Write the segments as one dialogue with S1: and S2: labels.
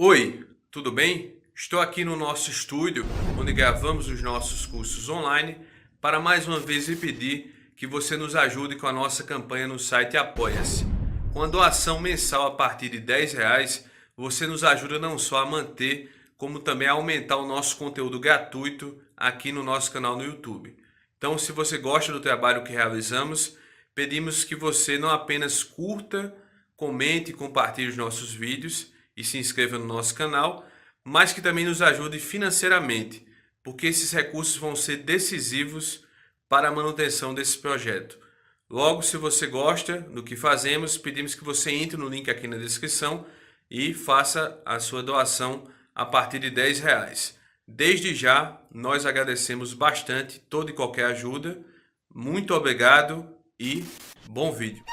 S1: Oi, tudo bem? Estou aqui no nosso estúdio, onde gravamos os nossos cursos online, para mais uma vez lhe pedir que você nos ajude com a nossa campanha no site Apoia-se. Com a doação mensal a partir de R$ 10, você nos ajuda não só a manter, como também a aumentar o nosso conteúdo gratuito aqui no nosso canal no YouTube. Então, se você gosta do trabalho que realizamos, pedimos que você não apenas curta, comente e compartilhe os nossos vídeos e se inscreva no nosso canal, mas que também nos ajude financeiramente, porque esses recursos vão ser decisivos para a manutenção desse projeto. Logo, se você gosta do que fazemos, pedimos que você entre no link aqui na descrição e faça a sua doação a partir de R$ 10. Desde já, nós agradecemos bastante toda e qualquer ajuda. Muito obrigado e bom vídeo.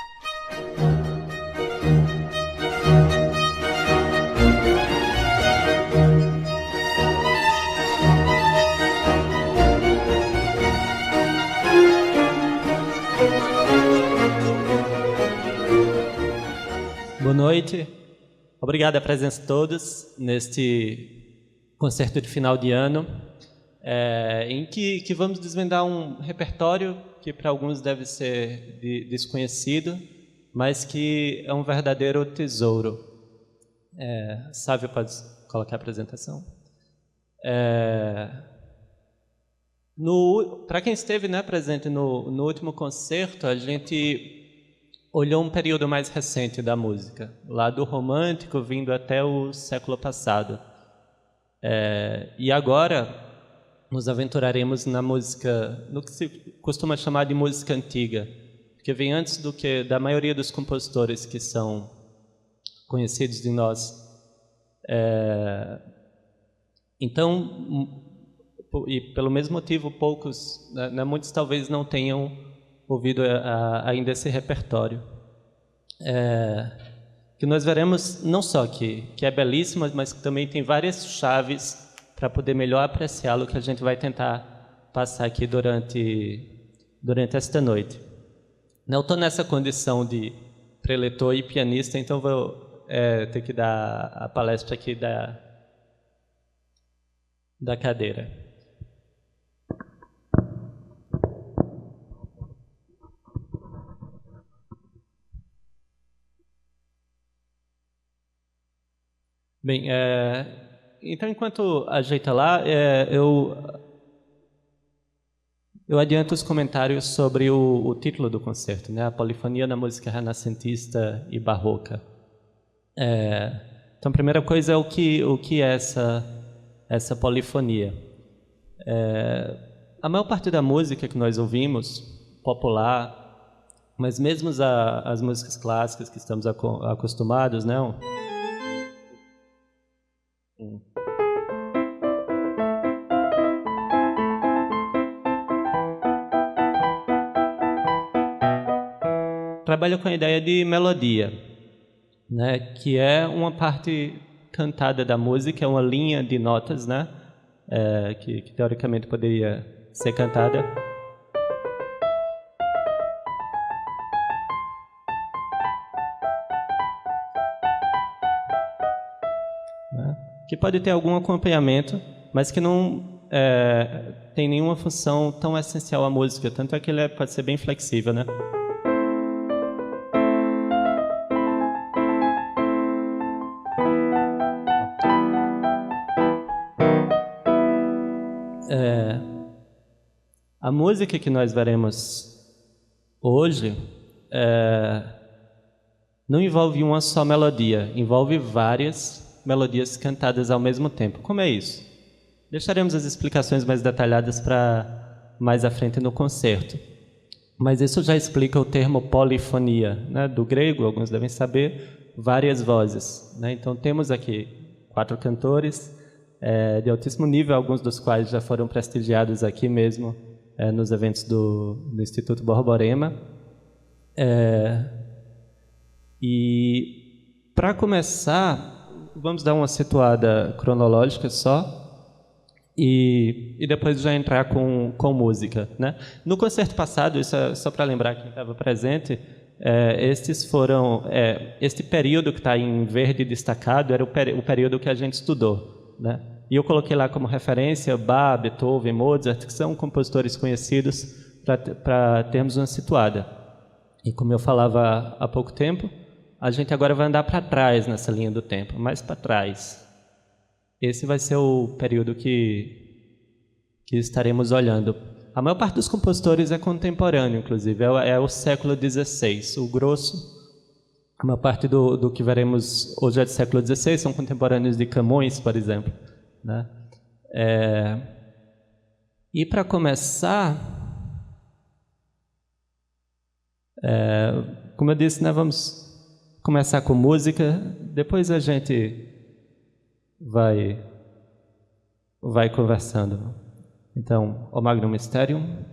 S2: Boa noite, obrigado à presença de todos neste concerto de final de ano, em que vamos desvendar um repertório que para alguns deve ser desconhecido, mas que é um verdadeiro tesouro. Sávio, pode colocar a apresentação? Para quem esteve presente no último concerto, a gente olhou um período mais recente da música, lá do romântico vindo até o século passado. E agora nos aventuraremos na música, no que se costuma chamar de música antiga, que vem antes da maioria dos compositores que são conhecidos de nós. Então, e pelo mesmo motivo, muitos talvez não tenham ouvido ainda esse repertório. Que nós veremos não só que é belíssimo, mas que também tem várias chaves para poder melhor apreciá-lo, que a gente vai tentar passar aqui durante esta noite. Eu estou nessa condição de preletor e pianista, então vou ter que dar a palestra aqui da cadeira. Bem, então, enquanto ajeita lá, eu adianto os comentários sobre o título do concerto, a polifonia na música renascentista e barroca. Então, a primeira coisa é o que é essa polifonia. A maior parte da música que nós ouvimos, popular, mas mesmo as músicas clássicas que estamos acostumados, trabalha com a ideia de melodia, que é uma parte cantada da música, é uma linha de notas, que teoricamente poderia ser cantada. Que pode ter algum acompanhamento, mas que não tem nenhuma função tão essencial à música, tanto é que ele pode ser bem flexível, A música que nós veremos hoje não envolve uma só melodia, envolve várias melodias cantadas ao mesmo tempo. Como é isso? Deixaremos as explicações mais detalhadas para mais à frente no concerto. Mas isso já explica o termo polifonia, do grego, alguns devem saber, várias vozes. Então temos aqui 4 cantores de altíssimo nível, alguns dos quais já foram prestigiados aqui mesmo nos eventos do Instituto Borborema. E para começar, vamos dar uma situada cronológica só e depois já entrar com música. No concerto passado, isso é só para lembrar quem estava presente, Este período que está em verde destacado era o período que a gente estudou, né? E eu coloquei lá como referência Bach, Beethoven, Mozart, que são compositores conhecidos para termos uma situada. E como eu falava há pouco tempo, a gente agora vai andar para trás nessa linha do tempo, mais para trás. Esse vai ser o período que estaremos olhando. A maior parte dos compositores é contemporâneo, inclusive, é o século XVI. O grosso, a maior parte do que veremos hoje é do século XVI, são contemporâneos de Camões, por exemplo, né? E para começar, como eu disse, né, vamos começar com música, depois a gente vai conversando. Então, O Magnum Mysterium.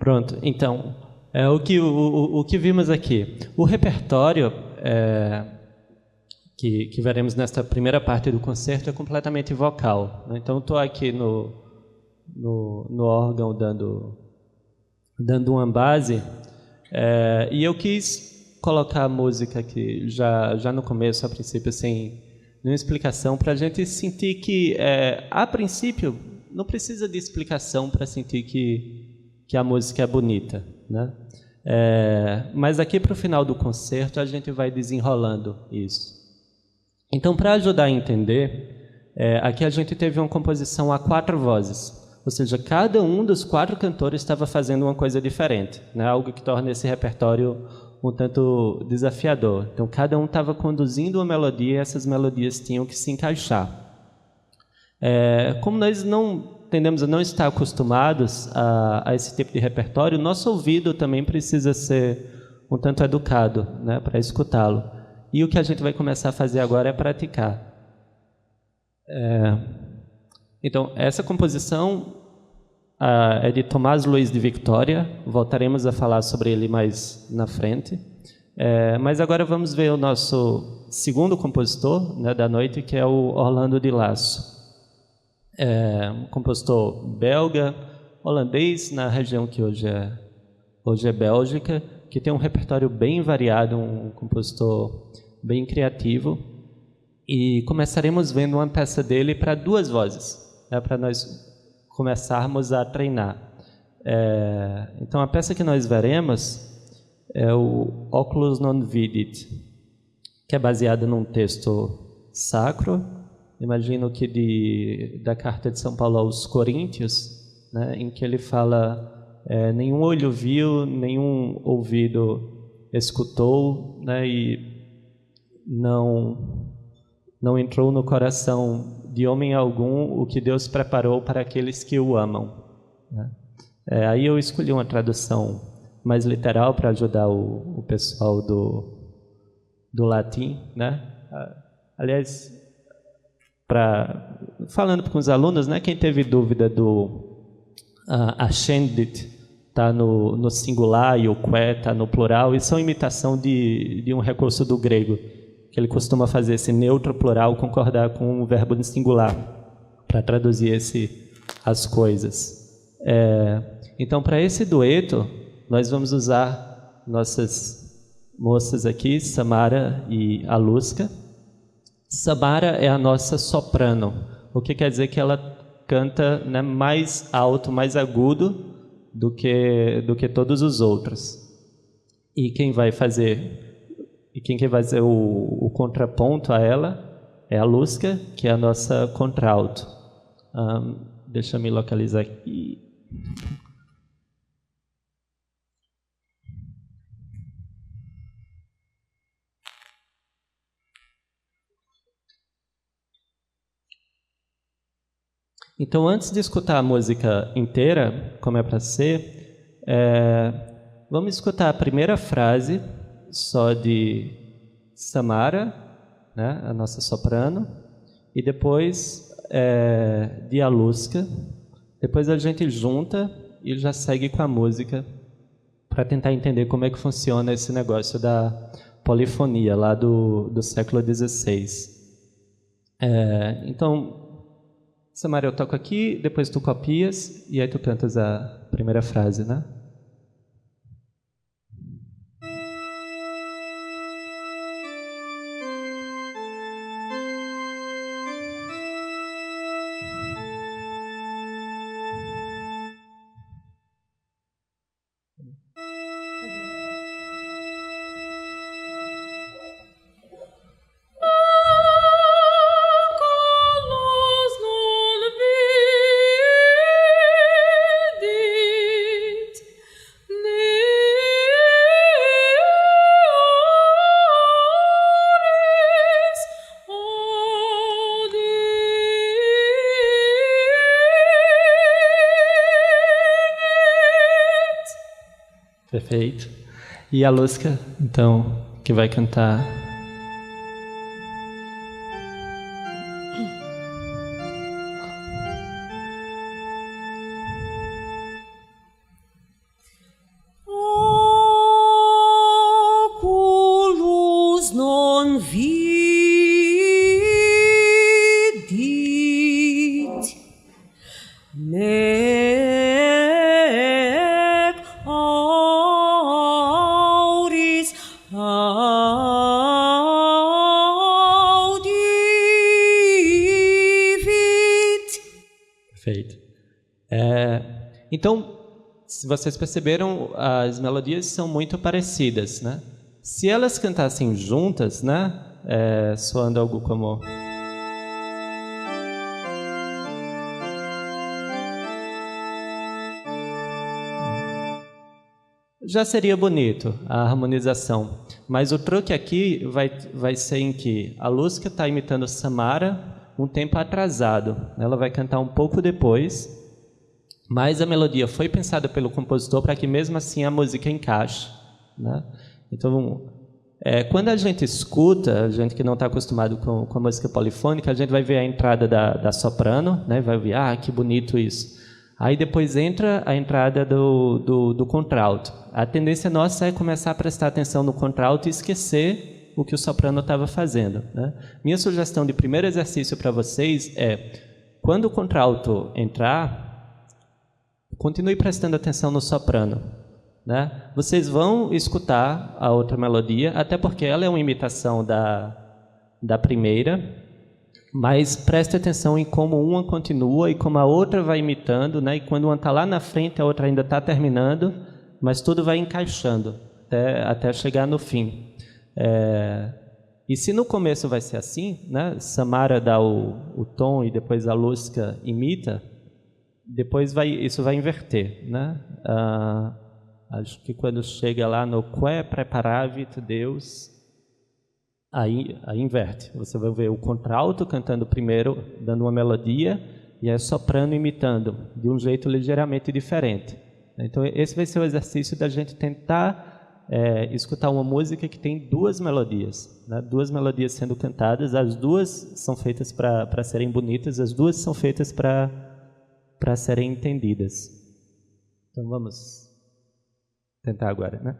S2: Pronto, então, o que vimos aqui. O repertório que veremos nesta primeira parte do concerto é completamente vocal, né? Então, estou aqui no órgão dando uma base, e eu quis colocar a música aqui já no começo, a princípio, sem nenhuma explicação, para a gente sentir que, a princípio, não precisa de explicação para sentir que a música é bonita, né? Mas aqui para o final do concerto a gente vai desenrolando isso. Então, para ajudar a entender, aqui a gente teve uma composição a 4 vozes, ou seja, cada um dos 4 cantores estava fazendo uma coisa diferente, né? Algo que torna esse repertório um tanto desafiador. Então, cada um estava conduzindo uma melodia e essas melodias tinham que se encaixar. Como nós tendemos a não estar acostumados a esse tipo de repertório, nosso ouvido também precisa ser um tanto educado, né, para escutá-lo. E o que a gente vai começar a fazer agora é praticar. Então, essa composição é de Tomás Luiz de Victoria, voltaremos a falar sobre ele mais na frente. Mas agora vamos ver o nosso segundo compositor, né, da noite, que é o Orlando de Lasso. Um compositor belga, holandês, na região que hoje é Bélgica, que tem um repertório bem variado, um compositor bem criativo. E começaremos vendo uma peça dele para 2 vozes, né, para nós começarmos a treinar. Então, a peça que nós veremos é o Oculus non vidit, que é baseada num texto sacro, imagino que da carta de São Paulo aos Coríntios, né, em que ele fala: nenhum olho viu, nenhum ouvido escutou, né, e não entrou no coração de homem algum o que Deus preparou para aqueles que o amam, né? Aí eu escolhi uma tradução mais literal para ajudar o pessoal do latim, né? Aliás, falando com os alunos, né, quem teve dúvida do ascendit está no singular e o que está no plural, isso é uma imitação de um recurso do grego, que ele costuma fazer esse neutro plural concordar com o verbo no singular para traduzir as coisas. Então, para esse dueto, nós vamos usar nossas moças aqui, Samara e Aluska. Samara é a nossa soprano, o que quer dizer que ela canta, né, mais alto, mais agudo do que todos os outros. E quem vai fazer o contraponto a ela é a Aluska, que é a nossa contralto. Deixa eu me localizar aqui. Então, antes de escutar a música inteira, como é para ser, vamos escutar a primeira frase só de Samara, né, a nossa soprano, e depois de Aluska. Depois a gente junta e já segue com a música para tentar entender como é que funciona esse negócio da polifonia lá do século XVI. Então, Samara, eu toco aqui, depois tu copias e aí tu cantas a primeira frase, né? Perfeito. E a Aluska, então, que vai cantar.
S3: Nec auris audivit.
S2: Perfeito. Então, se vocês perceberam, as melodias são muito parecidas, né? Se elas cantassem juntas, né? Soando algo como... já seria bonito a harmonização, mas o truque aqui vai ser em que a Lúcia está imitando Samara um tempo atrasado. Ela vai cantar um pouco depois, mas a melodia foi pensada pelo compositor para que mesmo assim a música encaixe, né? Então, quando a gente escuta, a gente que não está acostumado com a música polifônica, a gente vai ver a entrada da soprano, né? Vai ver, que bonito isso. Aí depois entra a entrada do contralto. A tendência nossa é começar a prestar atenção no contralto e esquecer o que o soprano estava fazendo, né? Minha sugestão de primeiro exercício para vocês é, quando o contralto entrar, continue prestando atenção no soprano, né? Vocês vão escutar a outra melodia, até porque ela é uma imitação da primeira, mas preste atenção em como uma continua e como a outra vai imitando, né? E quando uma está lá na frente, a outra ainda está terminando, mas tudo vai encaixando até chegar no fim. E se no começo vai ser assim, né? Samara dá o tom e depois a Lúcia imita, depois isso vai inverter, né? Acho que quando chega lá no Quae preparavit Deus, aí inverte. Você vai ver o contralto cantando primeiro, dando uma melodia, e a soprano imitando, de um jeito ligeiramente diferente. Então, esse vai ser o exercício da gente tentar escutar uma música que tem duas melodias, né? Duas melodias sendo cantadas, as duas são feitas para serem bonitas, as duas são feitas para serem entendidas. Então, vamos tentar agora, né?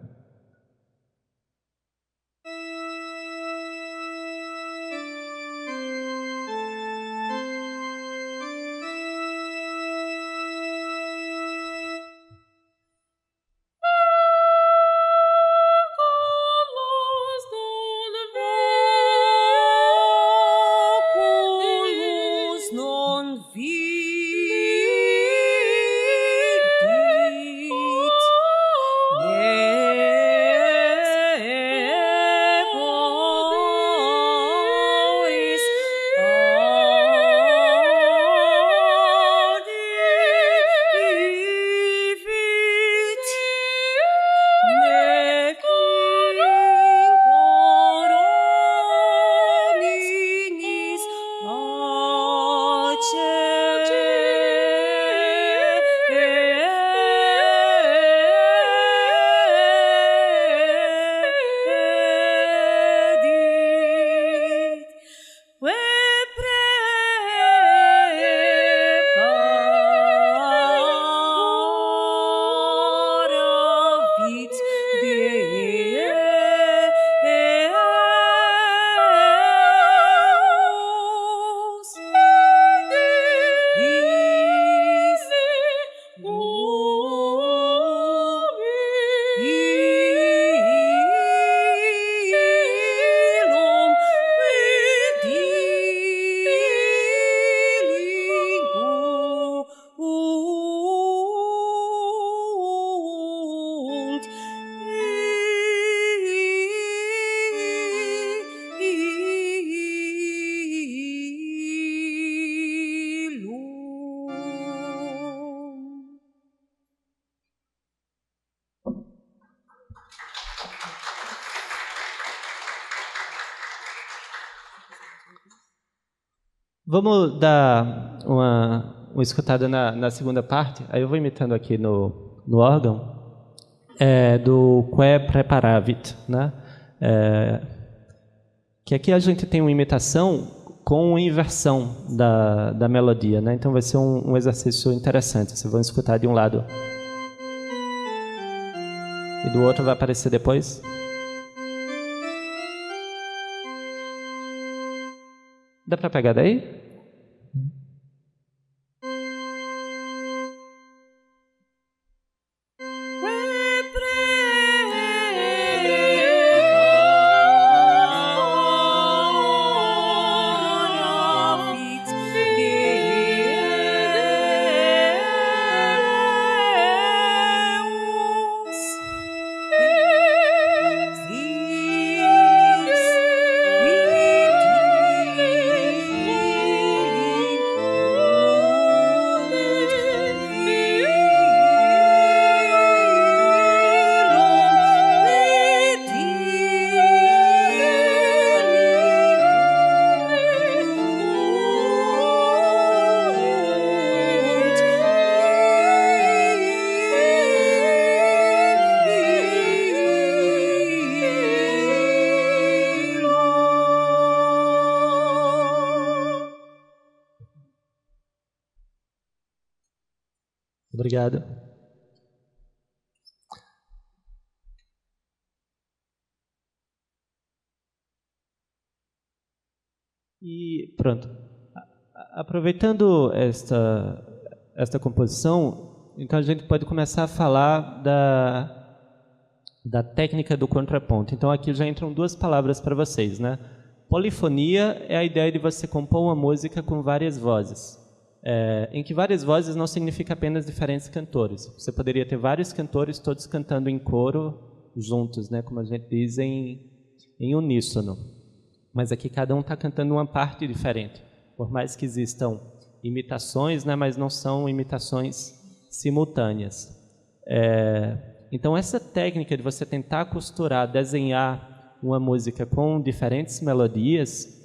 S2: Vamos dar uma escutada na segunda parte, aí eu vou imitando aqui no órgão, do Quae preparavit, né? Que aqui a gente tem uma imitação com inversão da melodia, né? Então vai ser um exercício interessante. Vocês vão escutar de um lado e do outro vai aparecer depois. Dá para pegar daí? Obrigado. E pronto. Aproveitando esta composição, então a gente pode começar a falar da técnica do contraponto. Então aqui já entram duas palavras para vocês, né? Polifonia é a ideia de você compor uma música com várias vozes. Em que várias vozes não significa apenas diferentes cantores. Você poderia ter vários cantores todos cantando em coro juntos, né? Como a gente diz em uníssono. Mas aqui cada um está cantando uma parte diferente. Por mais que existam imitações, né? Mas não são imitações simultâneas. Então essa técnica de você tentar costurar, desenhar uma música com diferentes melodias,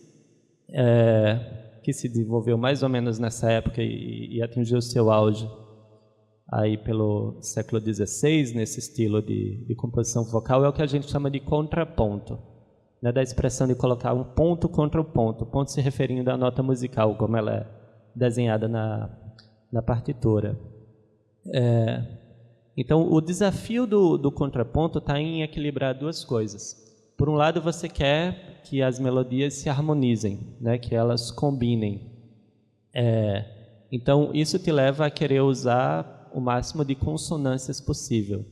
S2: que se desenvolveu mais ou menos nessa época e atingiu seu auge aí pelo século XVI, nesse estilo de composição vocal, é o que a gente chama de contraponto, né, da expressão de colocar um ponto contra o ponto se referindo à nota musical, como ela é desenhada na partitura. Então, o desafio do contraponto está em equilibrar duas coisas. Por um lado, você quer que as melodias se harmonizem, né, que elas combinem. Então, isso te leva a querer usar o máximo de consonâncias possível.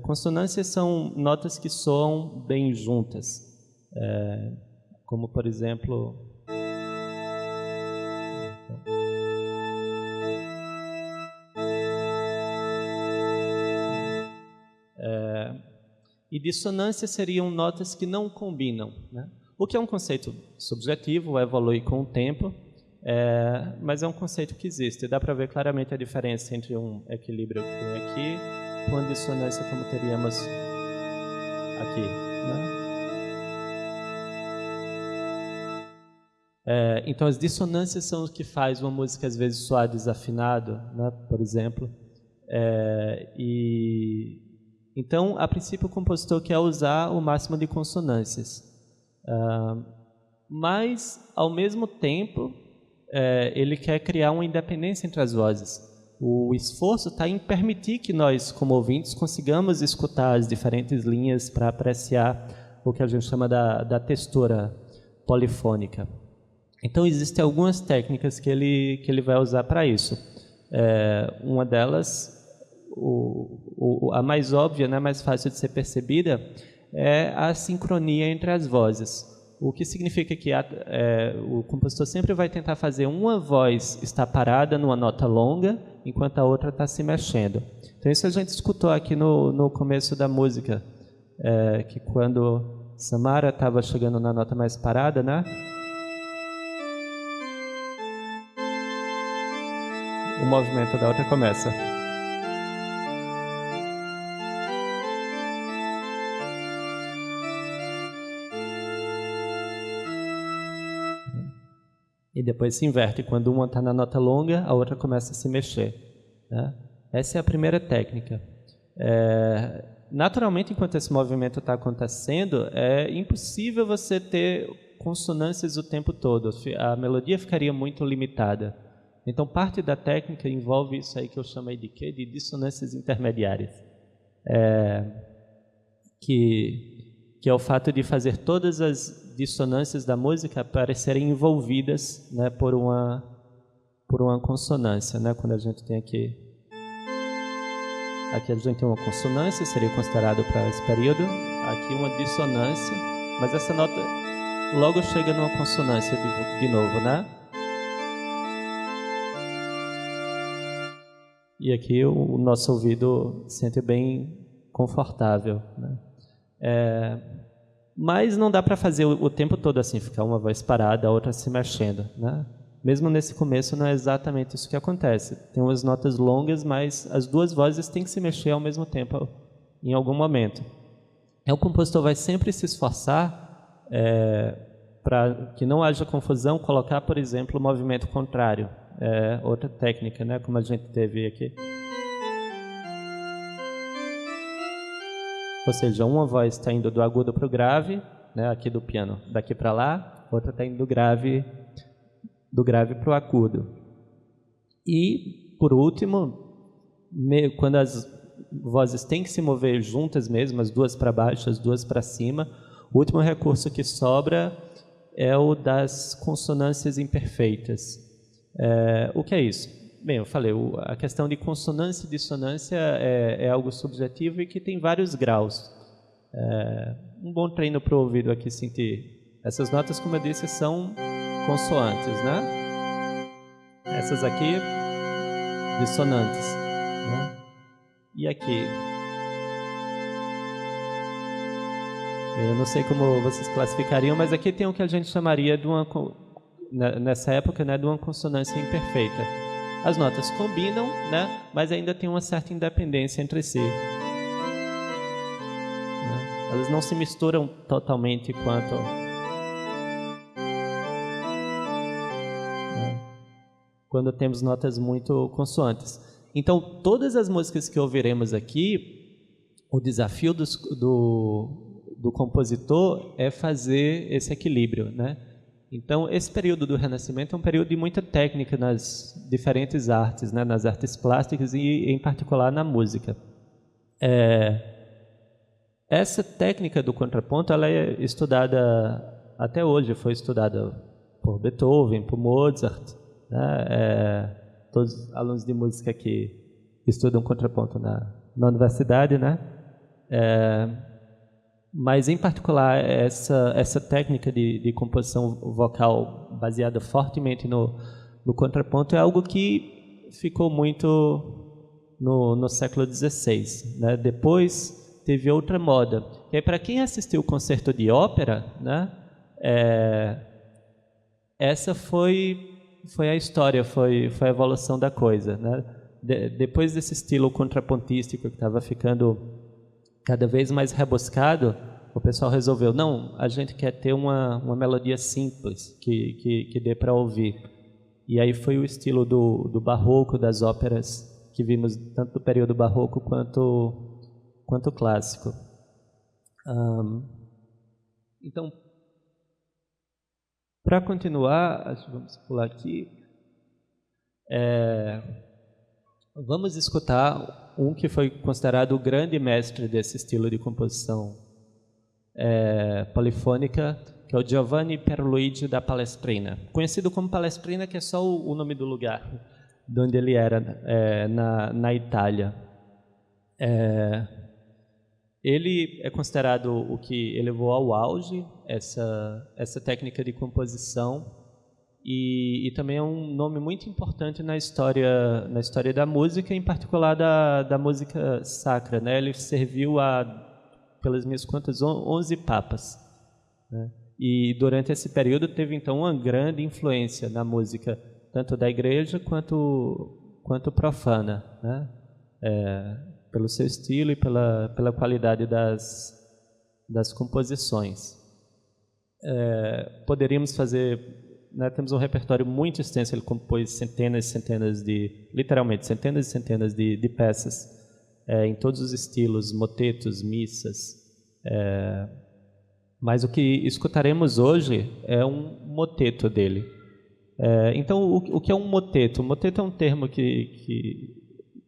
S2: Consonâncias são notas que soam bem juntas, como, por exemplo... E dissonâncias seriam notas que não combinam, né? O que é um conceito subjetivo, evolui com o tempo, mas é um conceito que existe. Dá para ver claramente a diferença entre um equilíbrio que tem aqui com uma dissonância como teríamos aqui, né? Então as dissonâncias são o que faz uma música às vezes soar desafinado, né? Por exemplo, então, a princípio, o compositor quer usar o máximo de consonâncias. Mas, ao mesmo tempo, ele quer criar uma independência entre as vozes. O esforço está em permitir que nós, como ouvintes, consigamos escutar as diferentes linhas para apreciar o que a gente chama da textura polifônica. Então, existem algumas técnicas que ele vai usar para isso. Uma delas... a mais óbvia, né, mais fácil de ser percebida, é a sincronia entre as vozes. O que significa que o compositor sempre vai tentar fazer uma voz estar parada numa nota longa, enquanto a outra está se mexendo. Então isso a gente escutou aqui no começo da música, que quando Samara estava chegando na nota mais parada, né, o movimento da outra começa. E depois se inverte. Quando uma está na nota longa, a outra começa a se mexer, né? Essa é a primeira técnica. Naturalmente, enquanto esse movimento está acontecendo, é impossível você ter consonâncias o tempo todo. A melodia ficaria muito limitada. Então, parte da técnica envolve isso aí que eu chamei de quê? De dissonâncias intermediárias. Que é o fato de fazer todas as dissonâncias da música parecerem envolvidas, né, por uma consonância, né? Quando a gente tem aqui a gente tem uma consonância, seria considerado para esse período. Aqui uma dissonância, mas essa nota logo chega numa consonância de novo, né? E aqui o nosso ouvido se sente bem confortável, né? Mas não dá para fazer o tempo todo assim, ficar uma voz parada, a outra se mexendo, né? Mesmo nesse começo não é exatamente isso que acontece. Tem umas notas longas, mas as duas vozes têm que se mexer ao mesmo tempo em algum momento. O compositor vai sempre se esforçar para que não haja confusão, colocar, por exemplo, o movimento contrário. Outra técnica, né? Como a gente teve aqui. Ou seja, uma voz está indo do agudo para o grave, né, aqui do piano, daqui para lá, outra está indo do grave para o agudo. E, por último, quando as vozes têm que se mover juntas mesmo, as duas para baixo, as duas para cima. O último recurso que sobra é o das consonâncias imperfeitas. O que é isso? Bem, eu falei, a questão de consonância e dissonância é algo subjetivo e que tem vários graus. Um bom treino para o ouvido aqui sentir. Essas notas, como eu disse, são consoantes, né? Essas aqui, dissonantes, né? E aqui? Eu não sei como vocês classificariam, mas aqui tem o que a gente chamaria de uma, nessa época, né, de uma consonância imperfeita. As notas combinam, né, mas ainda tem uma certa independência entre si. Elas não se misturam totalmente quando temos notas muito consoantes. Então, todas as músicas que ouviremos aqui, o desafio do compositor é fazer esse equilíbrio, né? Então, esse período do Renascimento é um período de muita técnica nas diferentes artes, né? Nas artes plásticas e, em particular, na música. Essa técnica do contraponto, ela é estudada até hoje, foi estudada por Beethoven, por Mozart, né? Todos os alunos de música que estudam contraponto na universidade, né? Mas, em particular, essa técnica de composição vocal baseada fortemente no contraponto é algo que ficou muito no século XVI, né? Depois teve outra moda. E aí, para quem assistiu o concerto de ópera, né? Essa foi a história, foi a evolução da coisa, né? Depois desse estilo contrapontístico que estava ficando cada vez mais rebuscado, o pessoal resolveu, não, a gente quer ter uma melodia simples que dê para ouvir. E aí foi o estilo do barroco, das óperas que vimos tanto do período barroco quanto clássico. Então, para continuar, vamos pular aqui, vamos escutar um que foi considerado o grande mestre desse estilo de composição polifônica, que é o Giovanni Pierluigi da Palestrina, conhecido como Palestrina, que é só o nome do lugar de onde ele era, na Itália. Ele é considerado o que elevou ao auge essa técnica de composição e também é um nome muito importante na história da música, em particular da música sacra, né? Ele serviu pelas minhas contas, 11 papas, né? E durante esse período teve então uma grande influência na música, tanto da igreja quanto profana, né? Pelo seu estilo e pela qualidade das composições. Poderíamos fazer, né, temos um repertório muito extenso, ele compôs centenas e centenas literalmente centenas e centenas de peças, em todos os estilos, motetos, missas. Mas o que escutaremos hoje é um moteto dele. Então, o que é um moteto? O moteto é um termo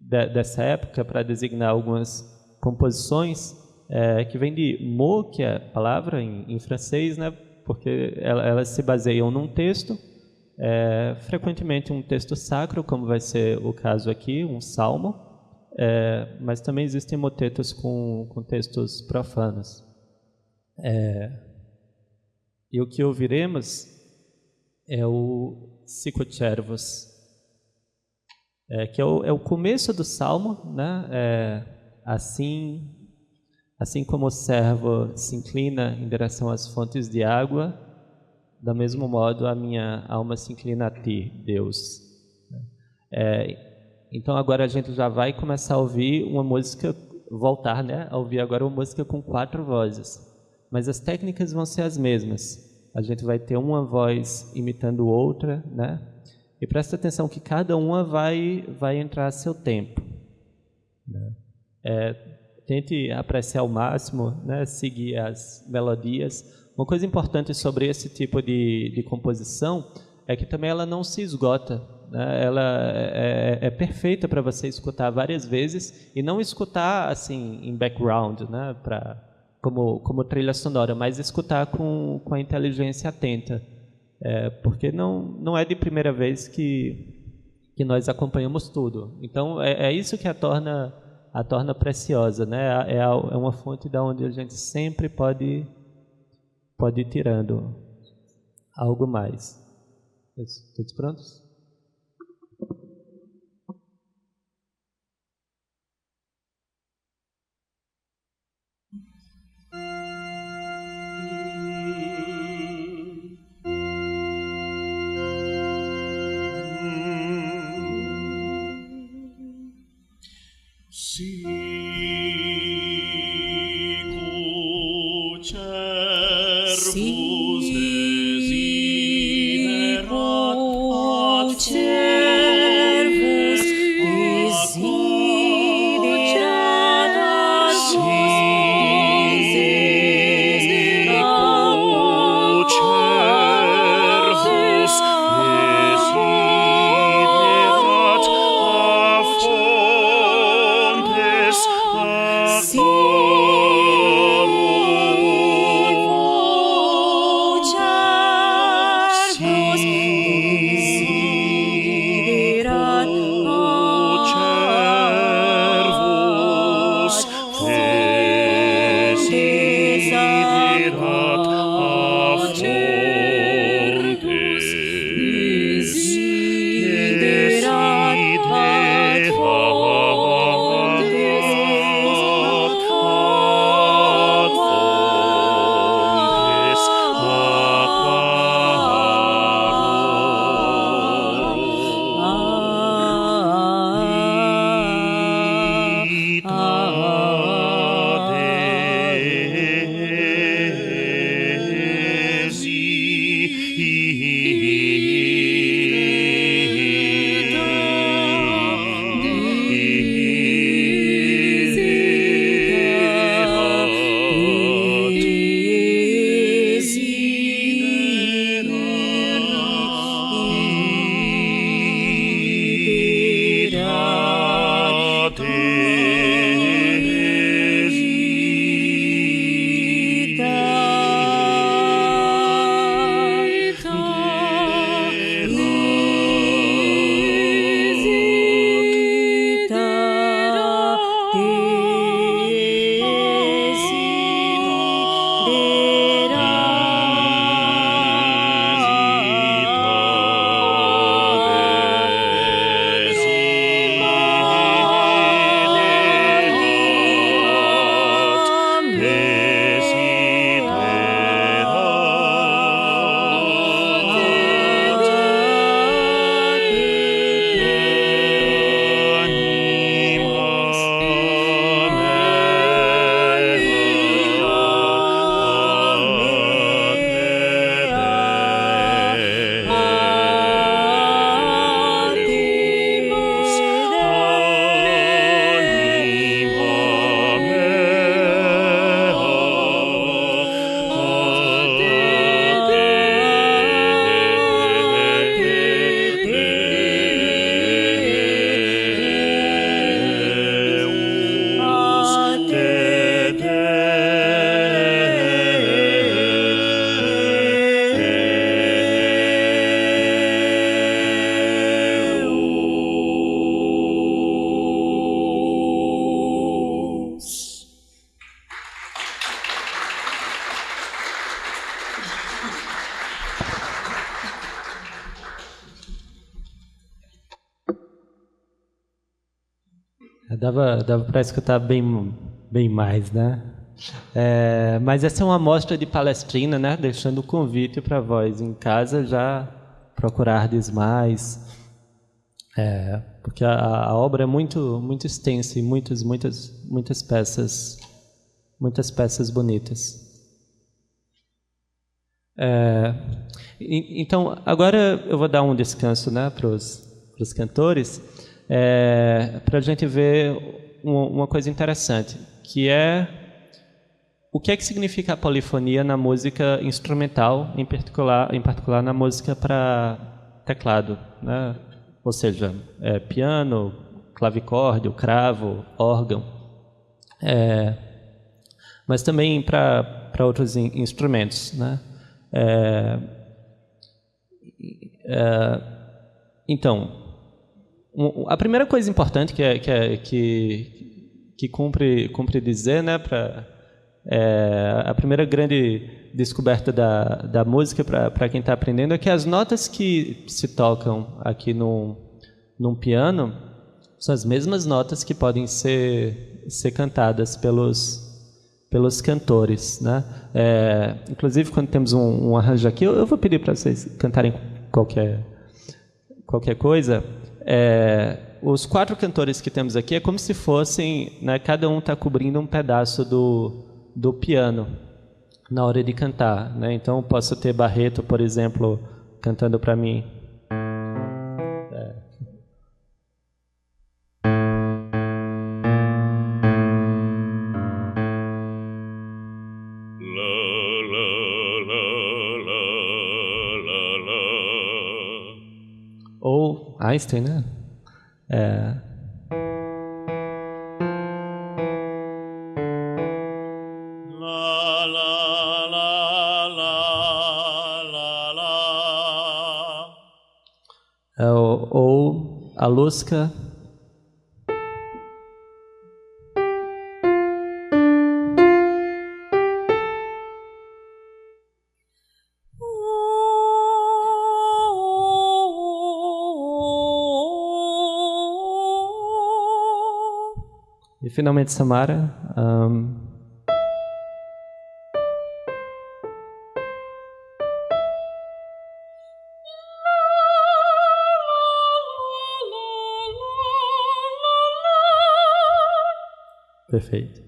S2: dessa época para designar algumas composições que vem de mot, que é a palavra em francês, né? Porque elas se baseiam num texto, frequentemente um texto sacro, como vai ser o caso aqui, um salmo, mas também existem motetos com textos profanos. E o que ouviremos é o Psychocervos, que é o começo do salmo, né? Assim como o servo se inclina em direção às fontes de água, da mesmo modo a minha alma se inclina a ti, Deus. Então agora a gente já vai começar a ouvir uma música, voltar, né, a ouvir agora uma música com 4 vozes. Mas as técnicas vão ser as mesmas. A gente vai ter uma voz imitando outra, né? E presta atenção que cada uma vai entrar a seu tempo, né? Tente apreciar ao máximo, né? Seguir as melodias. Uma coisa importante sobre esse tipo de composição é que também ela não se esgota né? Ela é perfeita para você escutar várias vezes e não escutar assim em background, né? Como trilha sonora, mas escutar com a inteligência atenta, porque não é de primeira vez que nós acompanhamos tudo. Então é isso que a torna preciosa, né? É uma fonte da onde a gente sempre pode ir tirando algo mais. Todos prontos? Dava para escutar bem mais, né? Mas essa é uma amostra de Palestrina, né? Deixando o convite para vós em casa já procurardes mais, porque a obra é muito extensa e muitas peças bonitas. Então, agora eu vou dar um descanso, né, para os cantores, para a gente ver uma coisa interessante, que é o que é que significa a polifonia na música instrumental, em particular na música para teclado, né? ou seja, piano, clavicórdio, cravo, órgão, mas também para outros instrumentos, né? Então, a primeira coisa importante que cumpre dizer, né, a primeira grande descoberta da música para quem está aprendendo é que as notas que se tocam aqui num piano são as mesmas notas que podem ser cantadas pelos cantores, né? Inclusive, quando temos um arranjo aqui, eu vou pedir para vocês cantarem qualquer coisa. Os 4 cantores que temos aqui é como se fossem, né, cada um está cobrindo um pedaço do piano na hora de cantar, né? Então, eu posso ter Barreto, por exemplo, cantando para mim. Ou Einstein, né?
S3: La la la la la la.
S2: Ou a Lusca. E finalmente Samara. Perfeito.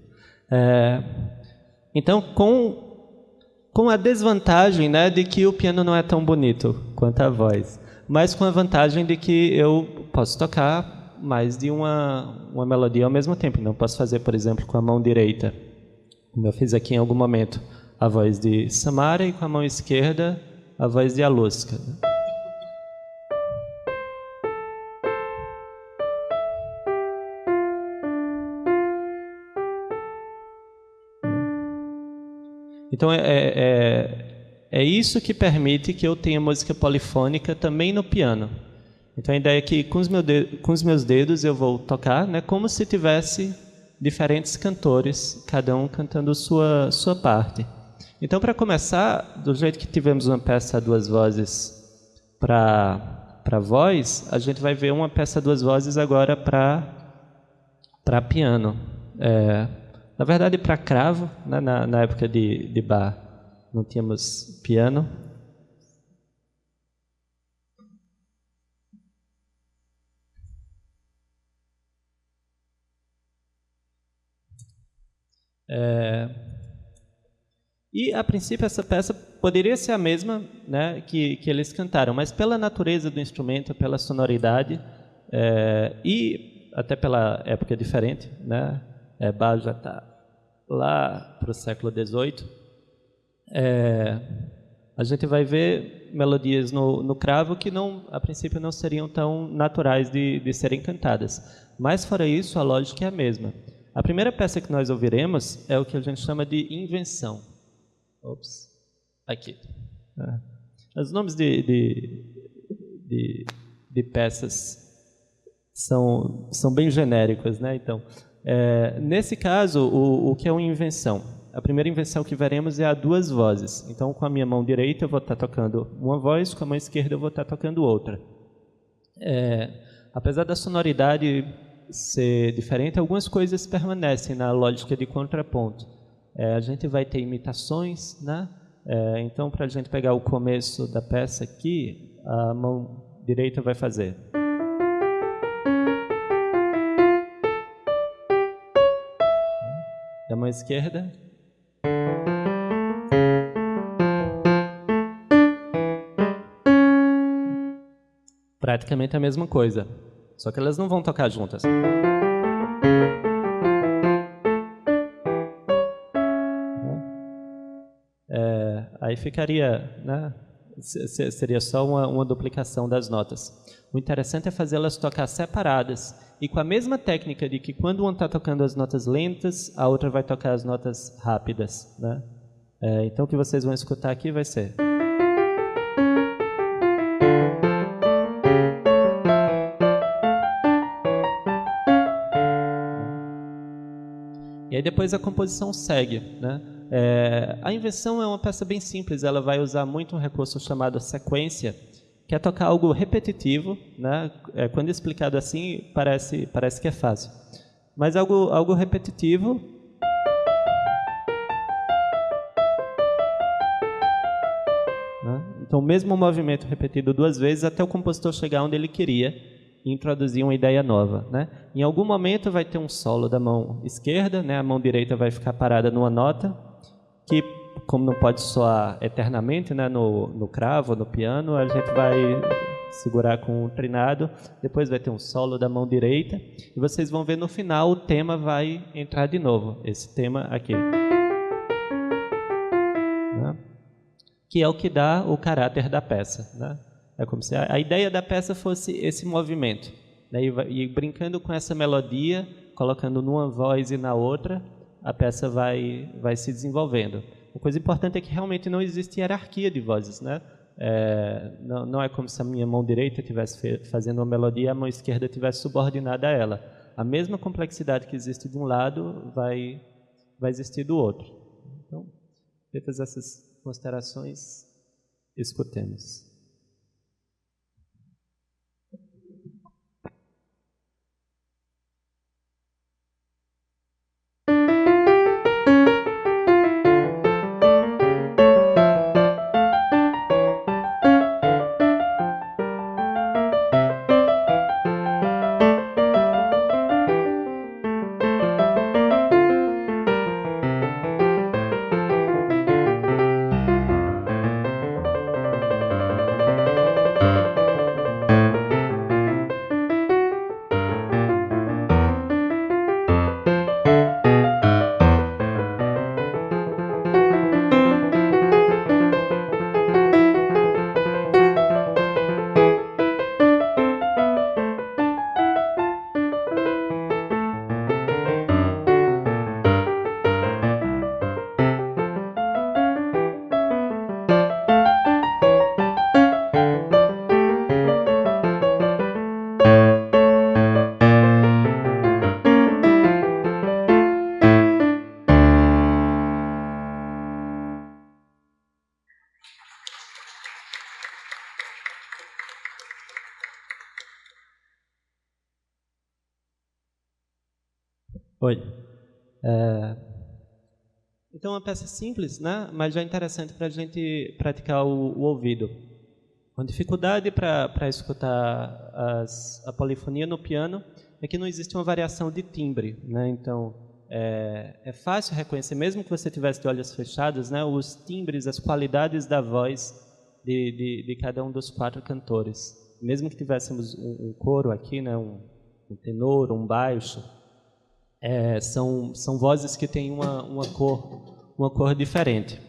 S2: Então, com a desvantagem, né, de que o piano não é tão bonito quanto a voz, mas com a vantagem de que eu posso tocar mais de uma melodia ao mesmo tempo. Então, posso fazer, por exemplo, com a mão direita, como eu fiz aqui em algum momento, a voz de Samara, e com a mão esquerda, a voz de Aluska. Então, é isso que permite que eu tenha música polifônica também no piano. Então, a ideia é que com os meus dedos eu vou tocar, né, como se tivesse diferentes cantores, cada um cantando sua parte. Então, para começar, do jeito que tivemos uma peça a 2 vozes para voz, a gente vai ver uma peça a 2 vozes agora para piano. Na verdade, para cravo, né, na época de Bach, não tínhamos piano. E, a princípio, essa peça poderia ser a mesma, né, que eles cantaram, mas pela natureza do instrumento, pela sonoridade, e até pela época diferente, né, Bach já está lá para o século XVIII, a gente vai ver melodias no cravo que, a princípio, não seriam tão naturais de serem cantadas. Mas, fora isso, a lógica é a mesma. A primeira peça que nós ouviremos é o que a gente chama de invenção. Ops, aqui. Os nomes de peças são bem genéricos, né? Então, nesse caso, o que é uma invenção? A primeira invenção que veremos é a 2 vozes. Então, com a minha mão direita eu vou estar tocando uma voz, com a mão esquerda eu vou estar tocando outra. Apesar da sonoridade ser diferente, algumas coisas permanecem na lógica de contraponto. A gente vai ter imitações, né? Então, para a gente pegar o começo da peça aqui, a mão direita vai fazer. E a mão esquerda. Praticamente a mesma coisa, só que elas não vão tocar juntas. Aí ficaria, né, Seria só uma duplicação das notas. O interessante é fazê-las tocar separadas e com a mesma técnica de que quando uma está tocando as notas lentas, a outra vai tocar as notas rápidas, né? Então o que vocês vão escutar aqui vai ser... E aí depois a composição segue, né? A invenção é uma peça bem simples, ela vai usar muito um recurso chamado sequência, que é tocar algo repetitivo, né? Quando explicado assim, parece que é fácil. Mas algo repetitivo... né? Então, o mesmo movimento repetido 2 vezes até o compositor chegar onde ele queria e introduzir uma ideia nova, né? Em algum momento vai ter um solo da mão esquerda, né? A mão direita vai ficar parada numa nota, que, como não pode soar eternamente, né? No cravo, no piano, a gente vai segurar com o trinado, depois vai ter um solo da mão direita, e vocês vão ver no final o tema vai entrar de novo, esse tema aqui. Né? Que é o que dá o caráter da peça, né? É como se a ideia da peça fosse esse movimento, né? E brincando com essa melodia, colocando numa voz e na outra, a peça vai se desenvolvendo. Uma coisa importante é que realmente não existe hierarquia de vozes, né? Não é como se a minha mão direita estivesse fazendo uma melodia e a mão esquerda estivesse subordinada a ela. A mesma complexidade que existe de um lado vai existir do outro. Então, feitas essas considerações, escutemos. Oi. Então, uma peça simples, né? Mas já é interessante para a gente praticar o ouvido. A dificuldade para escutar a polifonia no piano é que não existe uma variação de timbre, né? Então, é fácil reconhecer, mesmo que você tivesse de olhos fechados, né? Os timbres, as qualidades da voz de cada um dos 4 cantores. Mesmo que tivéssemos um coro aqui, né? Um tenor, um baixo, são vozes que têm uma cor diferente.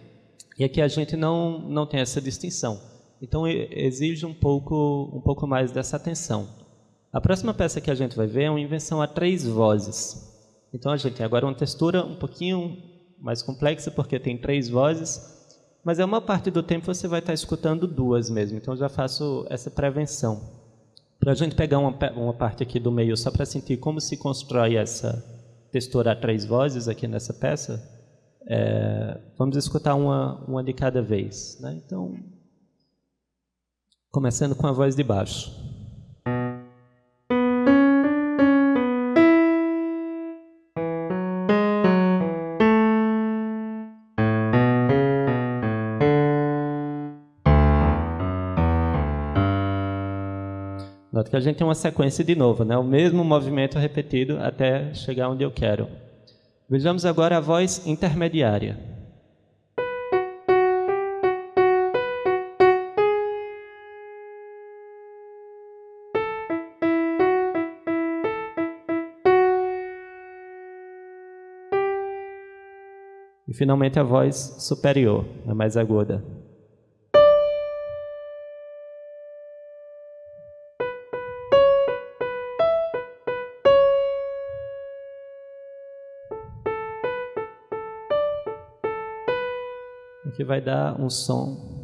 S2: E aqui a gente não tem essa distinção. Então exige um pouco mais dessa atenção. A próxima peça que a gente vai ver é uma invenção a 3 vozes. Então a gente tem agora uma textura um pouquinho mais complexa, porque tem 3 vozes, mas uma parte do tempo você vai estar escutando 2 mesmo. Então eu já faço essa prevenção. Para a gente pegar uma parte aqui do meio, só para sentir como se constrói essa textura a 3 vozes aqui nessa peça, vamos escutar uma de cada vez, né? Então, começando com a voz de baixo. Nota que a gente tem uma sequência de novo, né? O mesmo movimento repetido até chegar onde eu quero. Vejamos agora a voz intermediária. E finalmente a voz superior, a mais aguda. o que vai dar um som.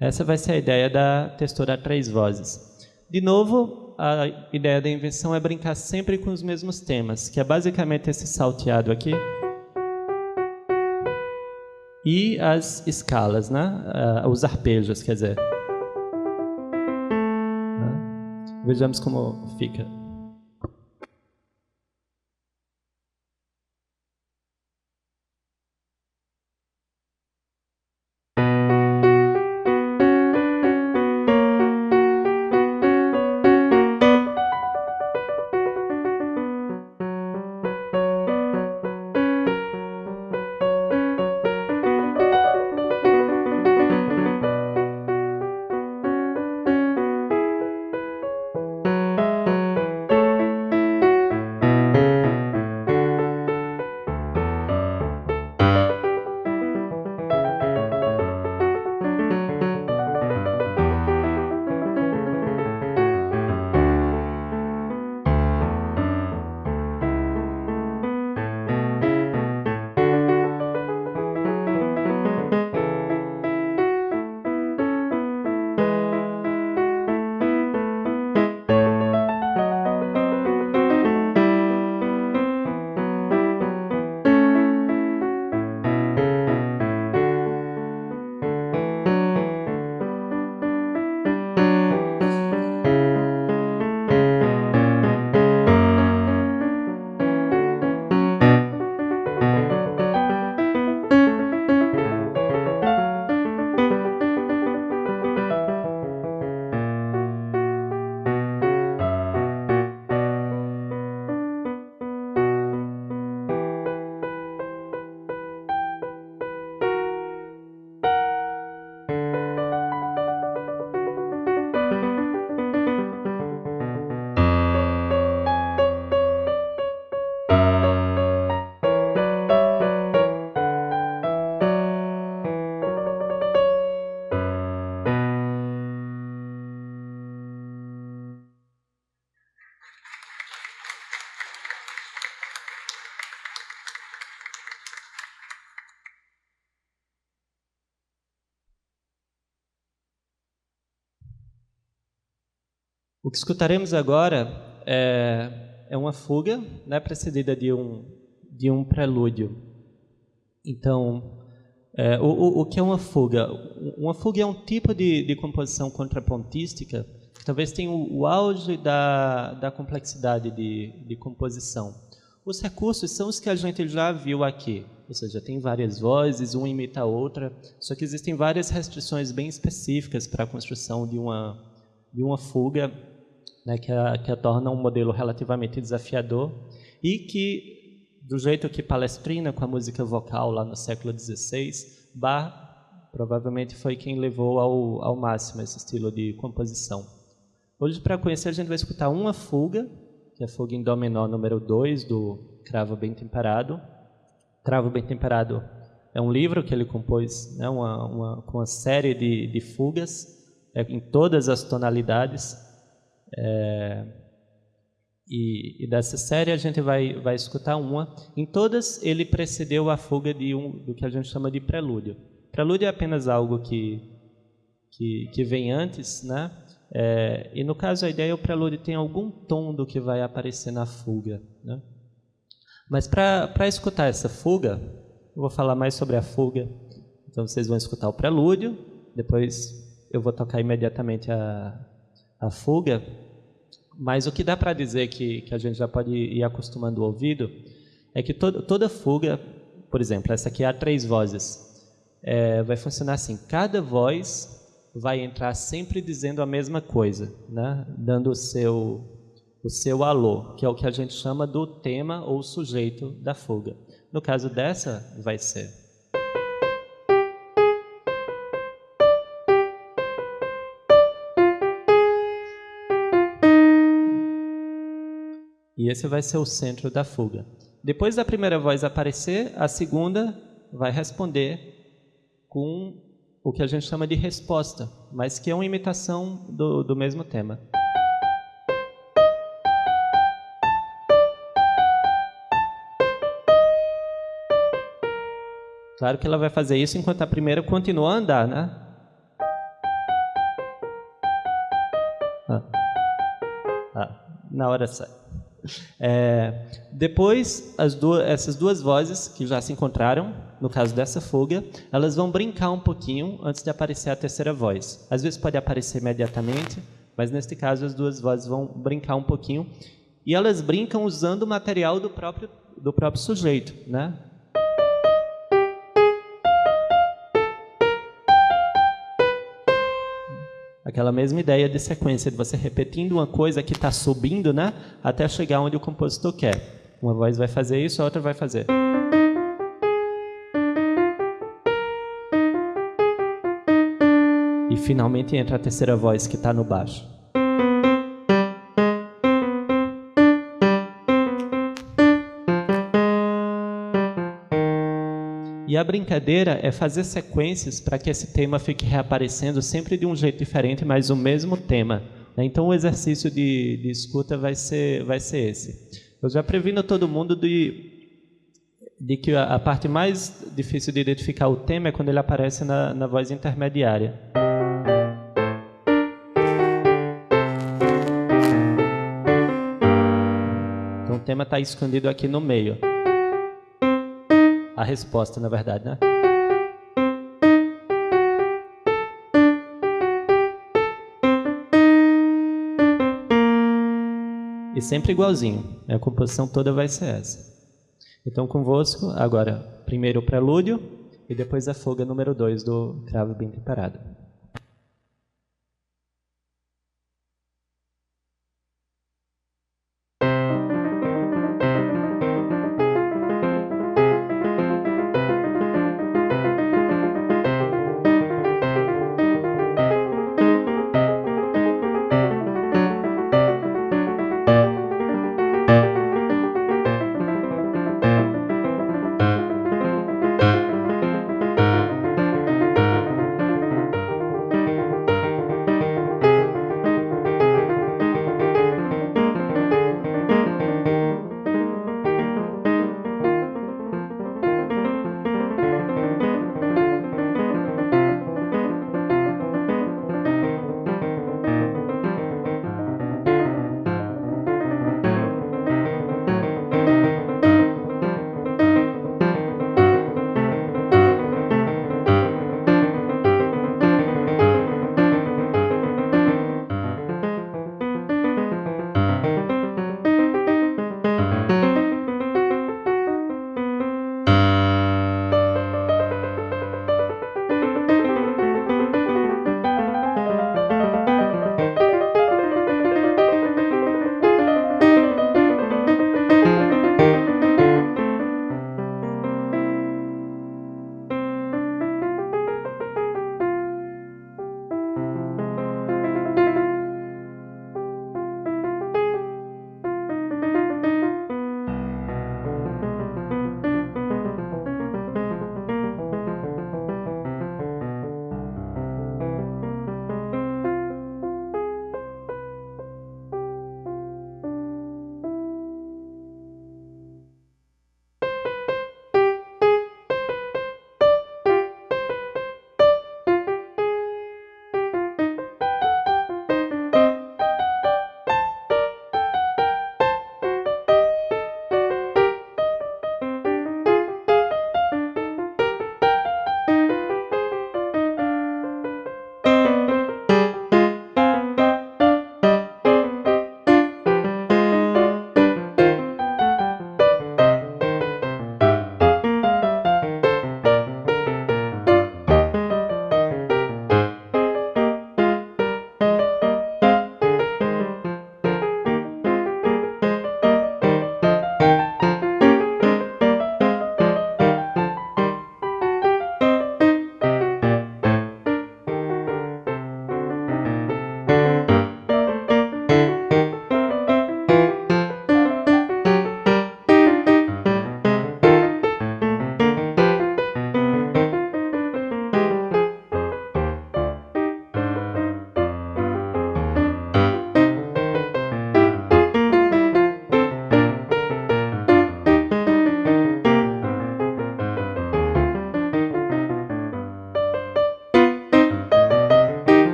S2: Essa vai ser a ideia da textura a 3 vozes. De novo, a ideia da invenção é brincar sempre com os mesmos temas, que é basicamente esse salteado aqui e as escalas, né? Os arpejos, quer dizer. Vejamos como fica. O que escutaremos agora é uma fuga, né, precedida de um prelúdio. Então, o que é uma fuga? Uma fuga é um tipo de composição contrapontística que talvez tenha o auge da complexidade de composição. Os recursos são os que a gente já viu aqui, ou seja, tem várias vozes, uma imita a outra, só que existem várias restrições bem específicas para a construção de uma fuga, né, que a torna um modelo relativamente desafiador e que, do jeito que Palestrina, com a música vocal lá no século XVI, Bach provavelmente foi quem levou ao máximo esse estilo de composição. Hoje, para conhecer, a gente vai escutar uma fuga, que é a fuga em Dó menor número 2, do Cravo Bem Temperado. Cravo Bem Temperado é um livro que ele compôs, né, com uma série de fugas em todas as tonalidades. E dessa série a gente vai escutar uma. Em todas ele precedeu a fuga do que a gente chama de prelúdio. Prelúdio é apenas algo que vem antes, né? E no caso a ideia é o prelúdio tem algum tom do que vai aparecer na fuga, né? Mas para escutar essa fuga, eu vou falar mais sobre a fuga. Então vocês vão escutar o prelúdio, depois eu vou tocar imediatamente a fuga. Mas o que dá para dizer que a gente já pode ir acostumando o ouvido é que toda fuga, por exemplo, essa aqui há 3 vozes, vai funcionar assim: cada voz vai entrar sempre dizendo a mesma coisa, né? Dando o seu alô, que é o que a gente chama do tema ou sujeito da fuga. No caso dessa, vai ser. E esse vai ser o centro da fuga. Depois da primeira voz aparecer, a segunda vai responder com o que a gente chama de resposta, mas que é uma imitação do mesmo tema. Claro que ela vai fazer isso enquanto a primeira continua a andar, né? Na hora sai. Depois, essas duas vozes que já se encontraram, no caso dessa fuga, elas vão brincar um pouquinho antes de aparecer a terceira voz. Às vezes pode aparecer imediatamente, mas neste caso as duas vozes vão brincar um pouquinho. E elas brincam usando o material do próprio sujeito, né? Aquela mesma ideia de sequência, de você repetindo uma coisa que está subindo, né, até chegar onde o compositor quer. Uma voz vai fazer isso, a outra vai fazer. E finalmente entra a terceira voz que está no baixo. E a brincadeira é fazer sequências para que esse tema fique reaparecendo sempre de um jeito diferente, mas o mesmo tema. Então o exercício de escuta vai ser esse. Eu já previno todo mundo de que a parte mais difícil de identificar o tema é quando ele aparece na voz intermediária. Então o tema está escondido aqui no meio. A resposta, na verdade, né? E sempre igualzinho. A composição toda vai ser essa. Então, convosco, agora, primeiro o prelúdio e depois a fuga número 2 do cravo bem temperado.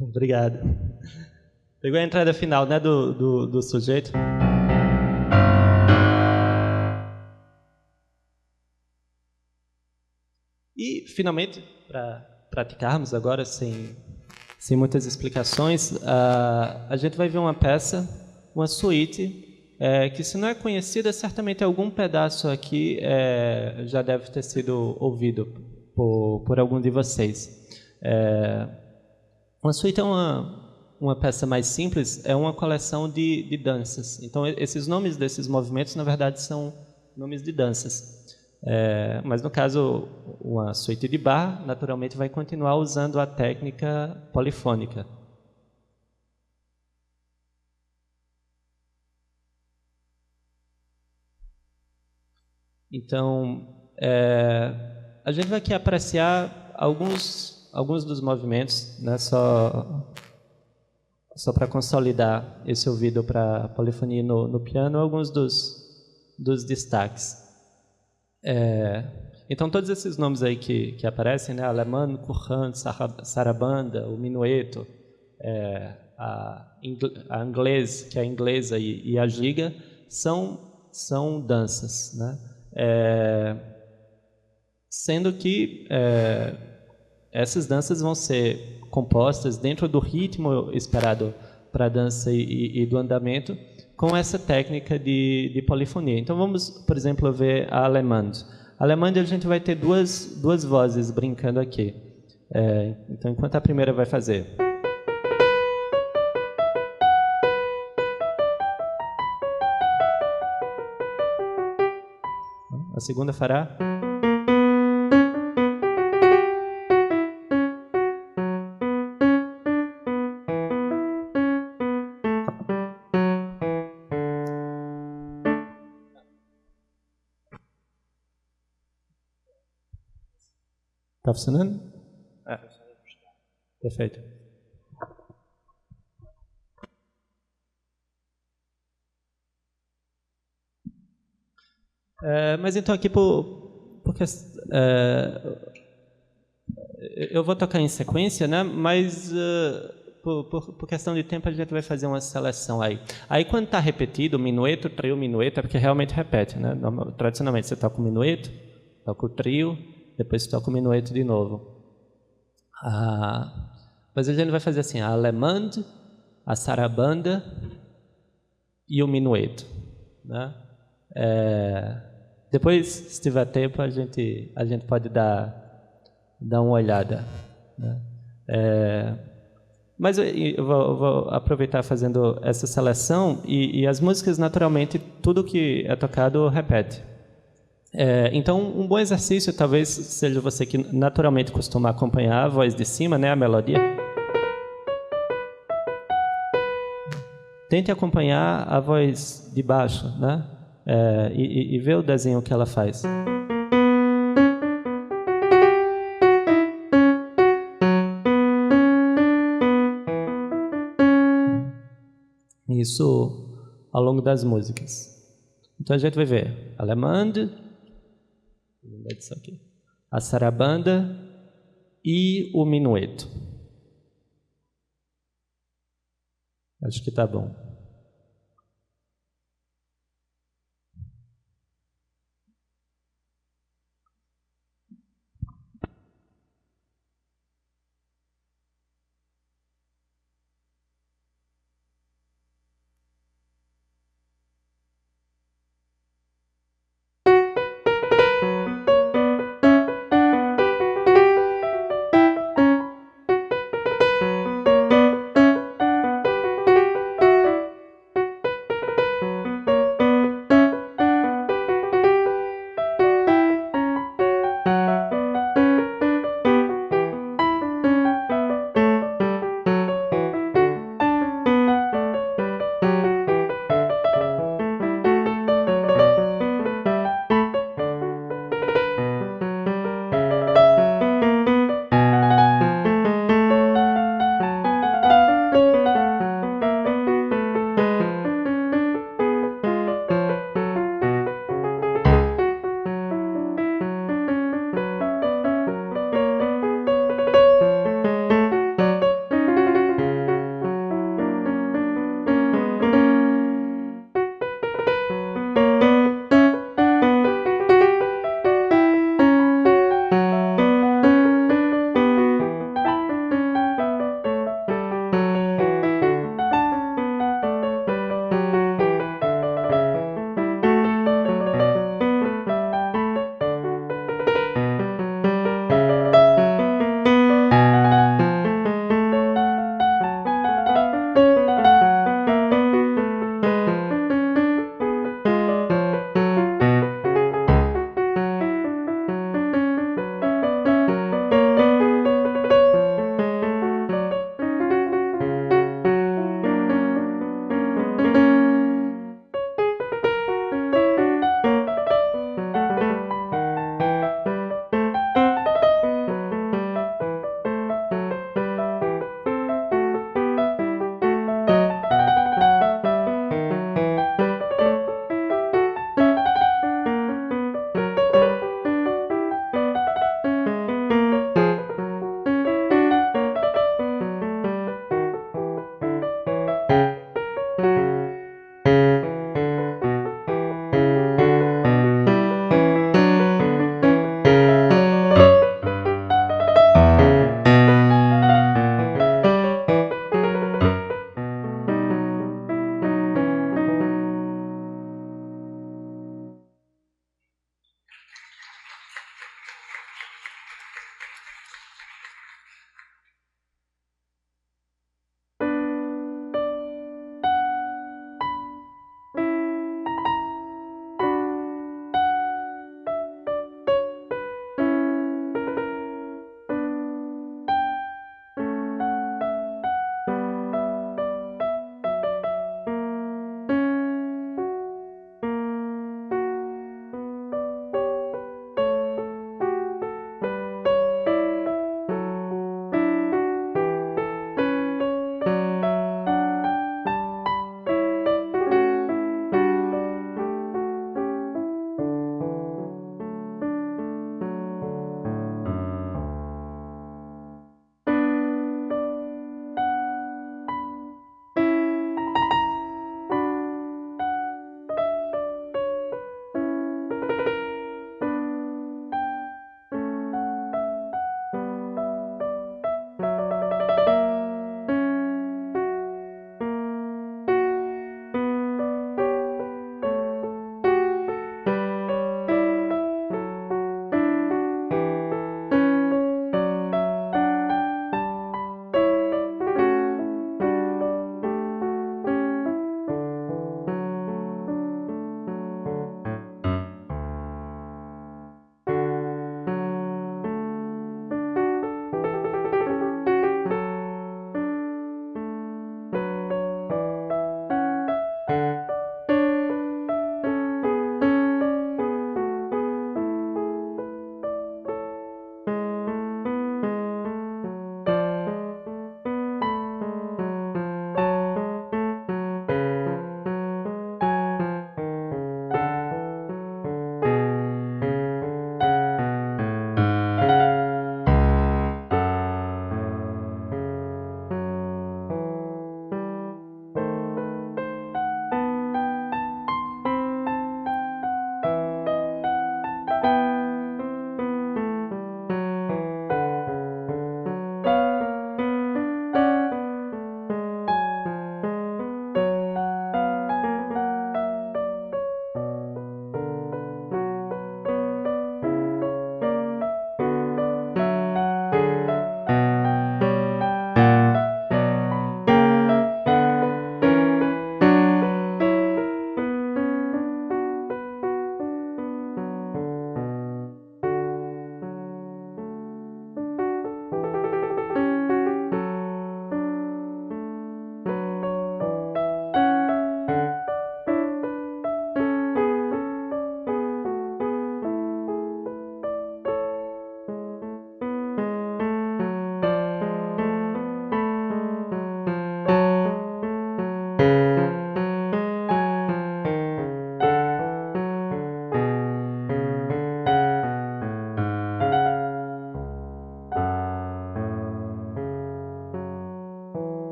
S2: Obrigado. Pegou a entrada final, né, do sujeito? E, finalmente, para praticarmos agora, sem muitas explicações, a gente vai ver uma peça, uma suíte, que se não é conhecida, certamente algum pedaço aqui já deve ter sido ouvido por algum de vocês. Uma suíte é uma peça mais simples, é uma coleção de danças. Então, esses nomes desses movimentos, na verdade, são nomes de danças. Mas, no caso, uma suíte de Bach, naturalmente, vai continuar usando a técnica polifônica. Então, a gente vai aqui apreciar alguns dos movimentos, né, só para consolidar esse ouvido para polifonia no piano, alguns dos destaques. Então, todos esses nomes aí que aparecem, né, alemão, currant, sarabanda, o minueto, a inglês, que é a inglesa, e a giga, são danças, né? Sendo que essas danças vão ser compostas dentro do ritmo esperado para a dança e do andamento, com essa técnica de polifonia. Então, vamos, por exemplo, ver a alemã. A alemã, a gente vai ter duas vozes brincando aqui. Então, enquanto a primeira vai fazer... A segunda fará... Está funcionando? Perfeito. Mas então aqui porque eu vou tocar em sequência, né? Mas por questão de tempo a gente vai fazer uma seleção aí. Aí quando está repetido, minueto, trio, minueto, é porque realmente repete, né? Tradicionalmente você toca o minueto, toca o trio, depois toca o minueto de novo. Mas a gente vai fazer assim, a alemã, a sarabanda e o minueto, né? Depois, se tiver tempo, a gente pode dar uma olhada, né? Mas eu vou aproveitar fazendo essa seleção e as músicas, naturalmente, tudo que é tocado repete. Então, um bom exercício talvez seja você que naturalmente costuma acompanhar a voz de cima, né, a melodia. Tente acompanhar a voz de baixo, né? E ver o desenho que ela faz. Isso ao longo das músicas. Então a gente vai ver alemã, a sarabanda e o minueto. Acho que está bom.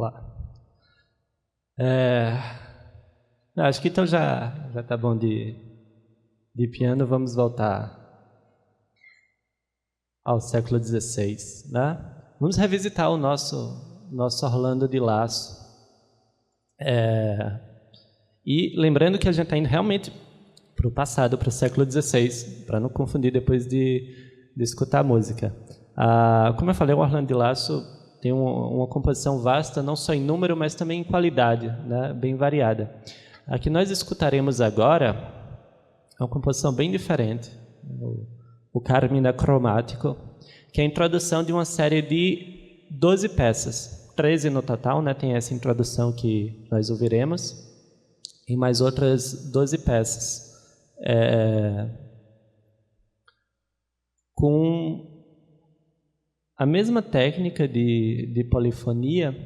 S2: lá. Acho que então já está bom de piano. Vamos voltar ao século XVI, né? Vamos revisitar o nosso Orlando de Lasso. E lembrando que a gente está indo realmente para o passado, para o século XVI, para não confundir depois de escutar a música. Como eu falei, o Orlando de Lasso tem uma composição vasta, não só em número, mas também em qualidade, né? Bem variada. A que nós escutaremos agora é uma composição bem diferente, o Carmina Cromático, que é a introdução de uma série de 12 peças, 13 no total, né? Tem essa introdução que nós ouviremos, e mais outras 12 peças, com a mesma técnica de polifonia,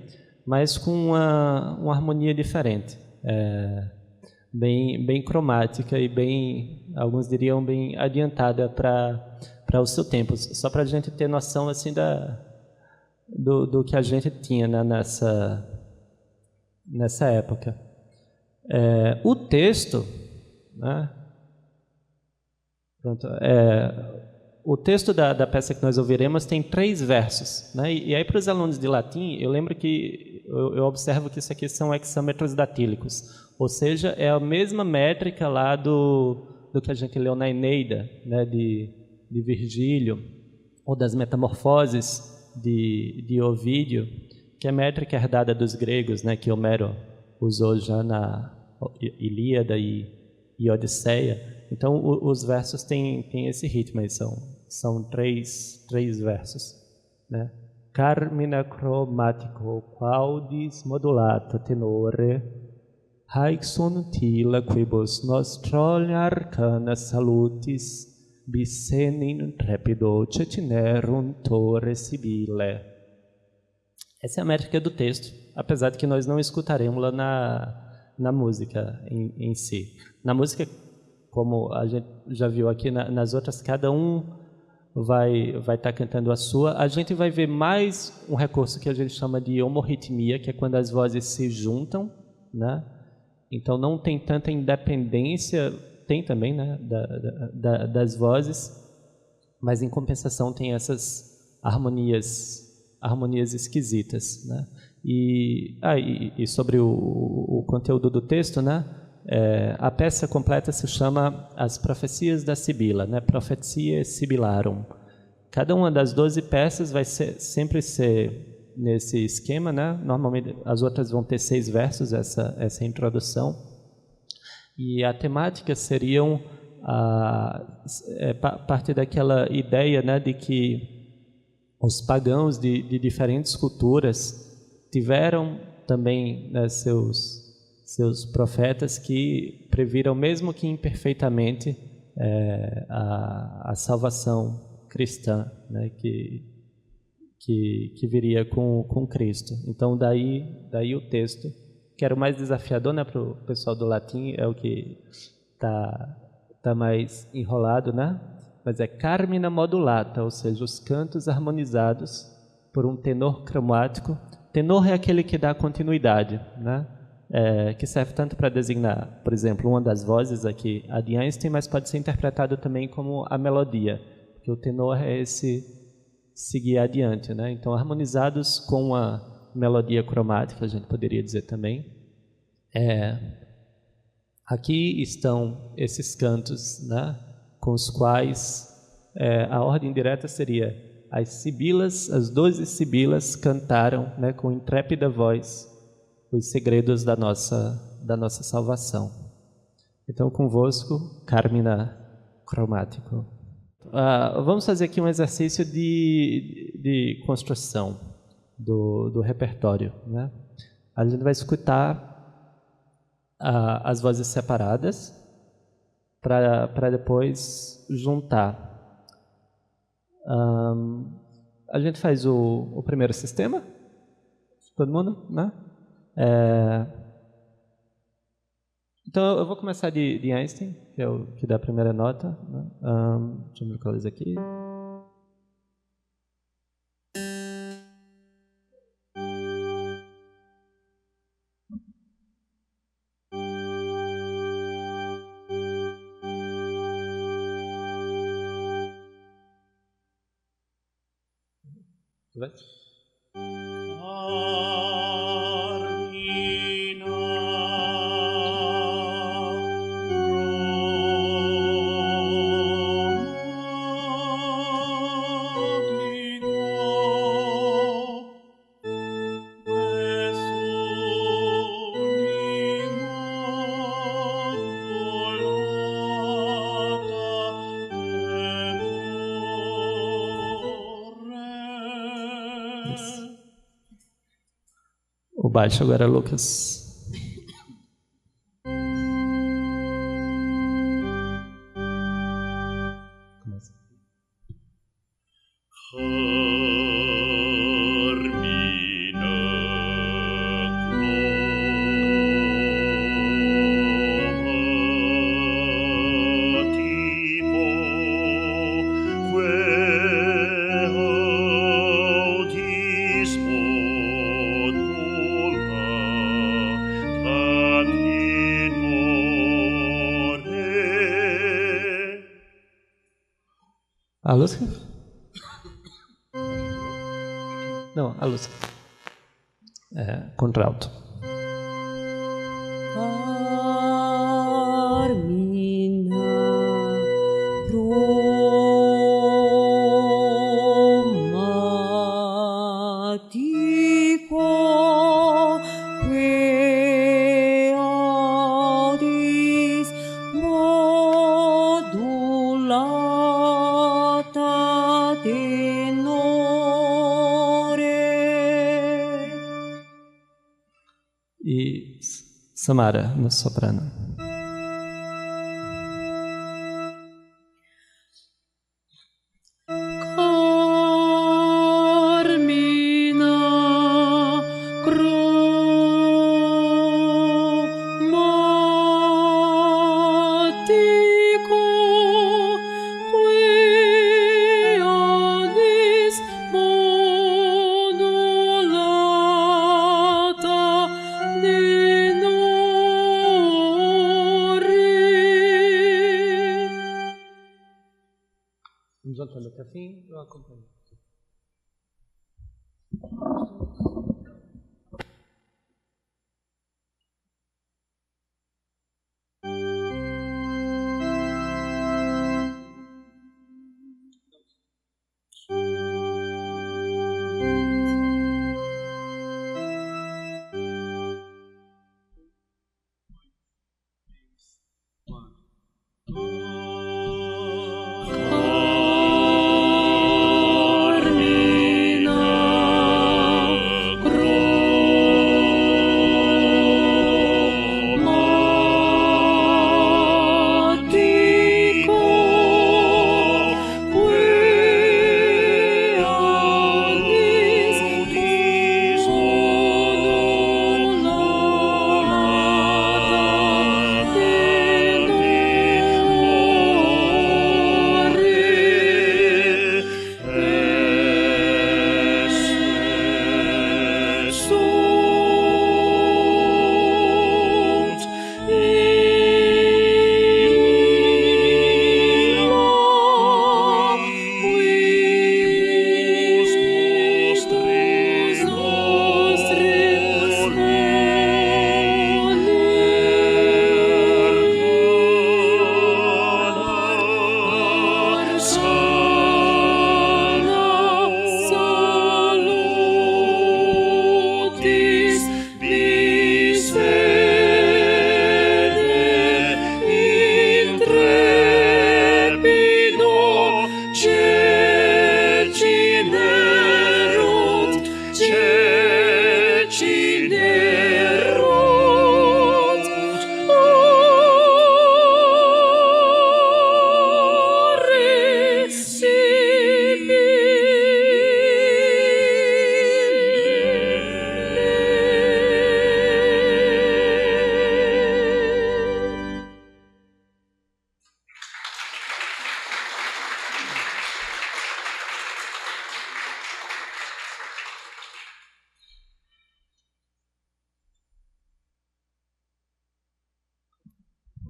S2: mas com uma harmonia diferente, bem cromática e bem, alguns diriam, bem adiantada para o seu tempo. Só para a gente ter noção assim do que a gente tinha, né, nessa época. O texto, né, pronto, o texto da peça que nós ouviremos tem 3 versos, né? E aí, para os alunos de latim, eu lembro que eu observo que isso aqui são hexâmetros datílicos, ou seja, é a mesma métrica lá do que a gente leu na Eneida, né? de Virgílio, ou das Metamorfoses de Ovídio, que é a métrica herdada dos gregos, né? Que Homero usou já na Ilíada e Odisseia. Então, os versos têm esse ritmo, aí são 3 versos, né? Carmina chromatico quaudis modulata tenore, haec sonutila quibus nostroli arcana salutis, bisenin trepido cetinerum torre sibile. Essa é a métrica do texto, apesar de que nós não escutaremos lá na música em si. Na música, como a gente já viu aqui nas outras, cada um vai estar cantando a sua. A gente vai ver mais um recurso que a gente chama de homorritmia, que é quando as vozes se juntam, né? Então não tem tanta independência, tem também, né, das vozes, mas em compensação tem essas harmonias esquisitas, né? E sobre o conteúdo do texto, né? A peça completa se chama As Profecias da Sibila, né? Profetiae Sibilarum. Cada uma das 12 peças vai sempre ser nesse esquema, né? Normalmente as outras vão ter 6 versos, essa introdução. E a temática seriam parte daquela ideia, né, de que os pagãos de diferentes culturas tiveram também, né, seus profetas que previram, mesmo que imperfeitamente, a salvação cristã, né, que viria com Cristo. Então, daí o texto, que era o mais desafiador, né, para o pessoal do latim, é o que tá mais enrolado, né? Mas é Carmina modulata, ou seja, os cantos harmonizados por um tenor cromático. Tenor é aquele que dá continuidade, né? Que serve tanto para designar, por exemplo, uma das vozes aqui, a de Einstein, mas pode ser interpretado também como a melodia, porque o tenor é esse seguir adiante, né? Então, harmonizados com uma melodia cromática, a gente poderia dizer também. Aqui estão esses cantos, né, com os quais a ordem direta seria: as sibilas, as 12 sibilas cantaram, né, com intrépida voz os segredos da nossa salvação. Então, convosco, Carmina Cromático. Vamos fazer aqui um exercício de construção do repertório, né? A gente vai escutar as vozes separadas para depois juntar. A gente faz o primeiro sistema, todo mundo, né? Então eu vou começar de Einstein, que é o que dá a primeira nota, né? Deixa eu localizar aqui. Vai. O baixo agora, Lucas. A Lúcia? Não, a Lúcia. Contralto. E Samara, no soprano. Vamos voltando até o fim, eu acompanho.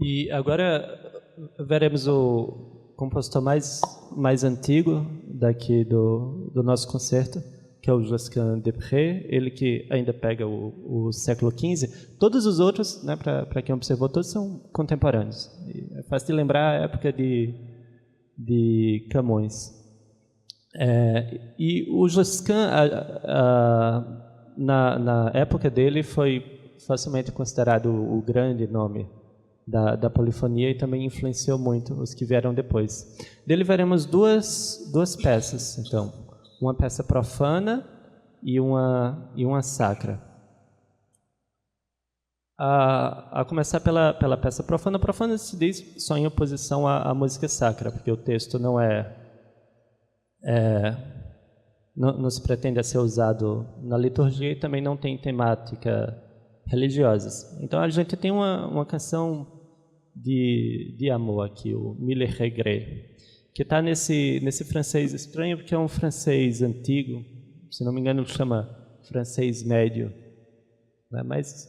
S2: E agora veremos o compositor mais antigo daqui do nosso concerto, que que é o Josquin des Prés, ele que ainda pega o século XV. Todos os outros, né, para quem observou, todos são contemporâneos. É fácil de lembrar a época de Camões. E o Josquin, na época dele, foi facilmente considerado o grande nome da polifonia e também influenciou muito os que vieram depois. Dele veremos duas peças, então. Uma peça profana e uma sacra. A começar pela peça profana. Profana se diz só em oposição à música sacra, porque o texto não não se pretende a ser usado na liturgia e também não tem temática religiosas. Então a gente tem uma canção de amor aqui, o Mille Regrets, que está nesse francês estranho, porque é um francês antigo, se não me engano chama francês médio, né? Mas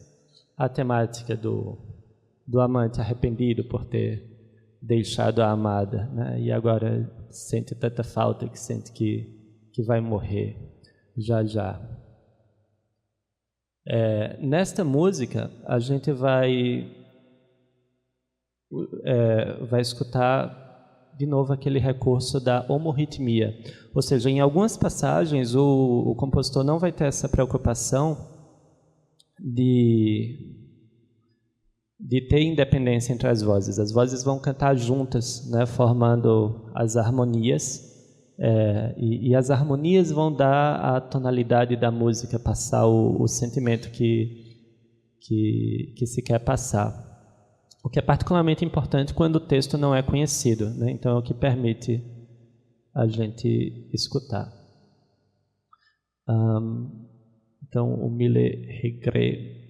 S2: a temática do amante arrependido por ter deixado a amada, né? E agora sente tanta falta que sente que vai morrer já. Nesta música a gente vai escutar de novo aquele recurso da homorritmia. Ou seja, em algumas passagens o compositor não vai ter essa preocupação de ter independência entre as vozes. As vozes vão cantar juntas, né, formando as harmonias, e as harmonias vão dar a tonalidade da música, passar o sentimento que se quer passar. O que é particularmente importante quando o texto não é conhecido, né? Então é o que permite a gente escutar. Então, o Mille Regrets.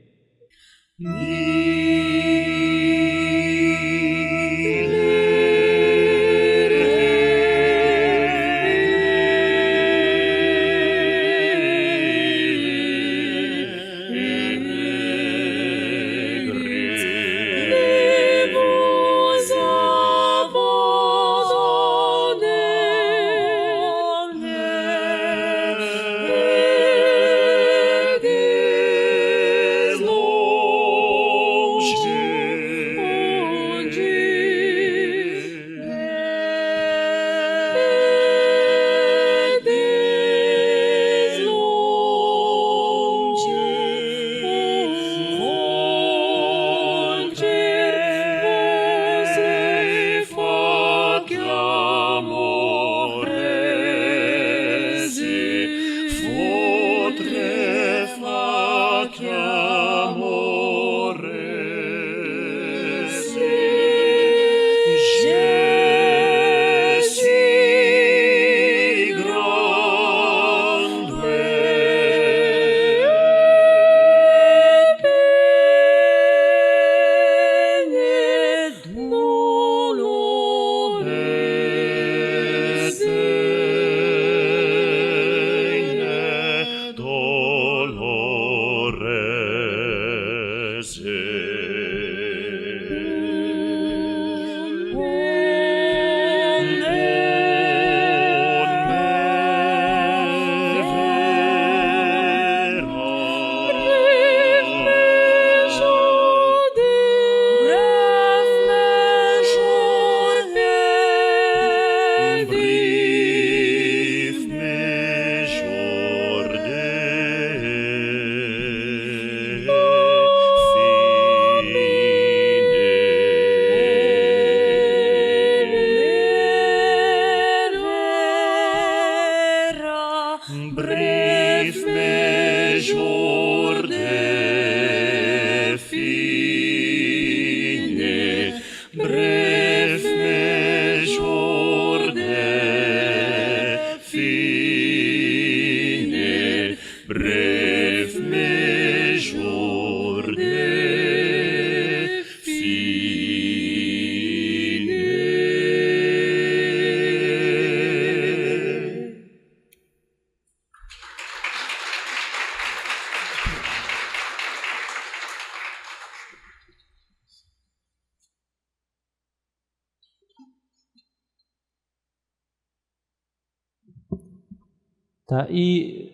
S2: Tá? E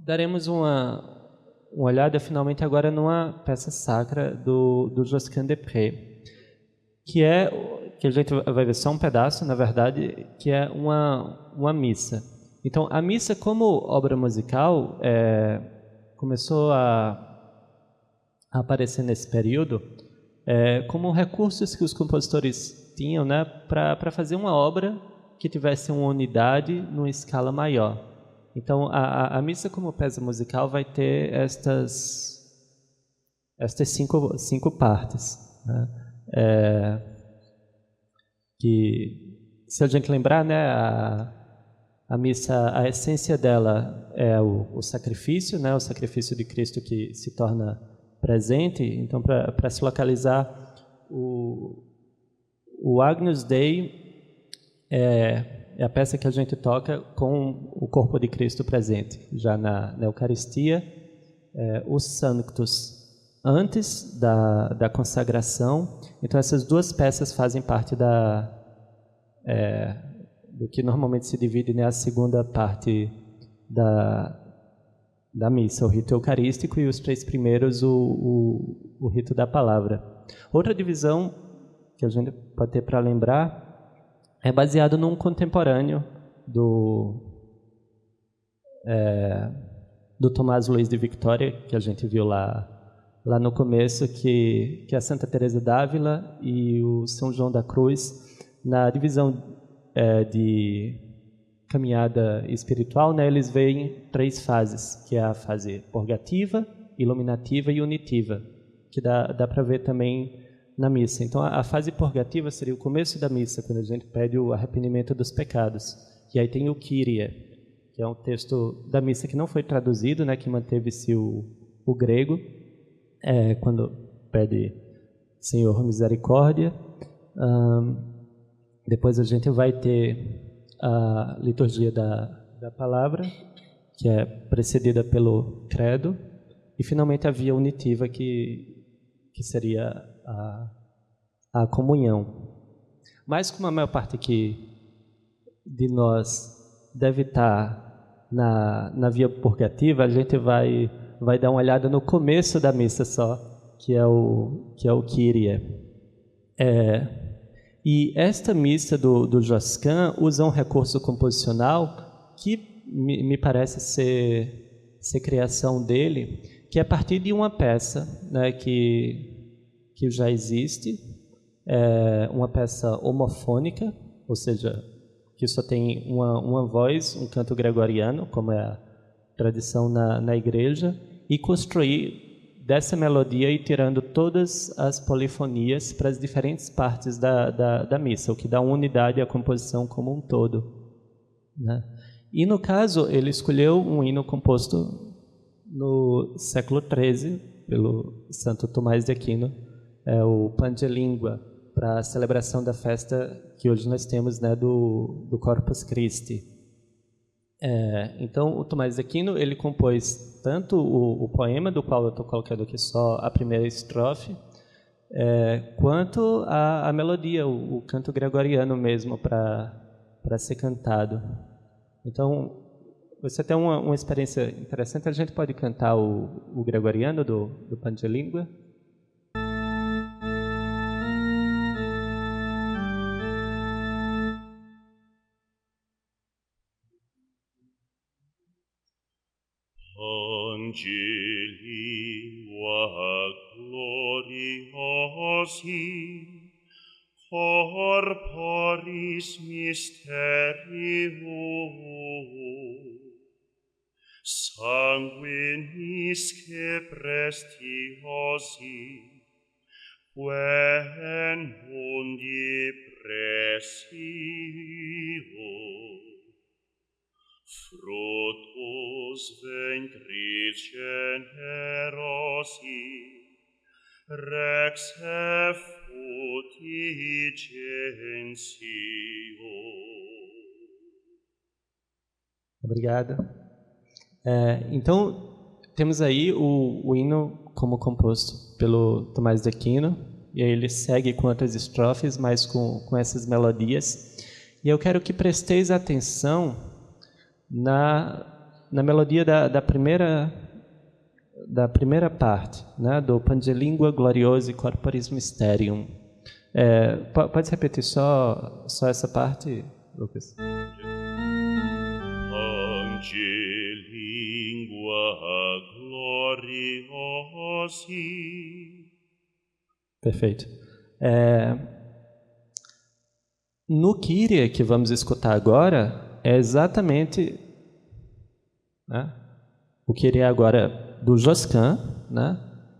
S2: daremos uma olhada finalmente agora numa peça sacra do Josquin des Près, que a gente vai ver só um pedaço, na verdade, que é uma missa. Então, a missa como obra musical começou a aparecer nesse período como recursos que os compositores tinham, né, para fazer uma obra que tivesse uma unidade numa escala maior. Então, a missa como peça musical vai ter estas cinco partes, né? Que, se a gente lembrar, né, a missa, a essência dela é o sacrifício, né, o sacrifício de Cristo que se torna presente. Então, para se localizar, o Agnus Dei é a peça que a gente toca com o corpo de Cristo presente, já na Eucaristia. Os Sanctus antes da consagração. Então, essas duas peças fazem parte do que normalmente se divide, né, a segunda parte da missa, o rito eucarístico, e os 3 primeiros, o rito da palavra. Outra divisão que a gente pode ter para lembrar é baseado num contemporâneo do Tomás Luiz de Victoria, que a gente viu lá no começo, que a Santa Teresa d'Ávila e o São João da Cruz, na divisão de caminhada espiritual, né, eles veem 3 fases, que é a fase purgativa, iluminativa e unitiva, que dá para ver também na missa. Então, a fase purgativa seria o começo da missa, quando a gente pede o arrependimento dos pecados. E aí tem o Kyrie, que é um texto da missa que não foi traduzido, né, que manteve-se o grego, quando pede Senhor misericórdia. Depois a gente vai ter a liturgia da palavra, que é precedida pelo credo, e finalmente a via unitiva, que seria a comunhão. Mas como a maior parte aqui de nós deve estar na via purgativa, a gente vai dar uma olhada no começo da missa só, que é o Kyrie. E esta missa do Josquin usa um recurso composicional que me parece ser criação dele, que é a partir de uma peça, né, que já existe, uma peça homofônica, ou seja, que só tem uma voz, um canto gregoriano, como é a tradição na igreja, e construir dessa melodia e tirando todas as polifonias para as diferentes partes da missa, o que dá uma unidade à composição como um todo, né? E no caso, ele escolheu um hino composto no século XIII pelo Santo Tomás de Aquino, o Pange Lingua, para a celebração da festa que hoje nós temos, né, do Corpus Christi. Então, o Tomás de Aquino, ele compôs tanto o poema, do qual eu estou colocando aqui só a primeira estrofe, quanto a melodia, o canto gregoriano mesmo, para ser cantado. Então, você tem uma experiência interessante. A gente pode cantar o gregoriano do Pange Lingua?
S3: Lingua gloriosi corporis mysterium sanguinisque prestiosi quen mundi presio fructus ventris generosi rex effulgentio.
S2: Obrigado. Então, temos aí o hino como composto pelo Tomás de Aquino, e aí ele segue com outras estrofes, mas com essas melodias. E eu quero que presteis atenção na melodia da primeira parte, né, do Pangelingua Gloriose Corporis Mysterium. Pode repetir só essa parte, Lucas?
S3: Angelingua gloriosi.
S2: Perfeito. No Kyrie, que vamos escutar agora, é exatamente, né, o Kyrie agora do Josquin, né,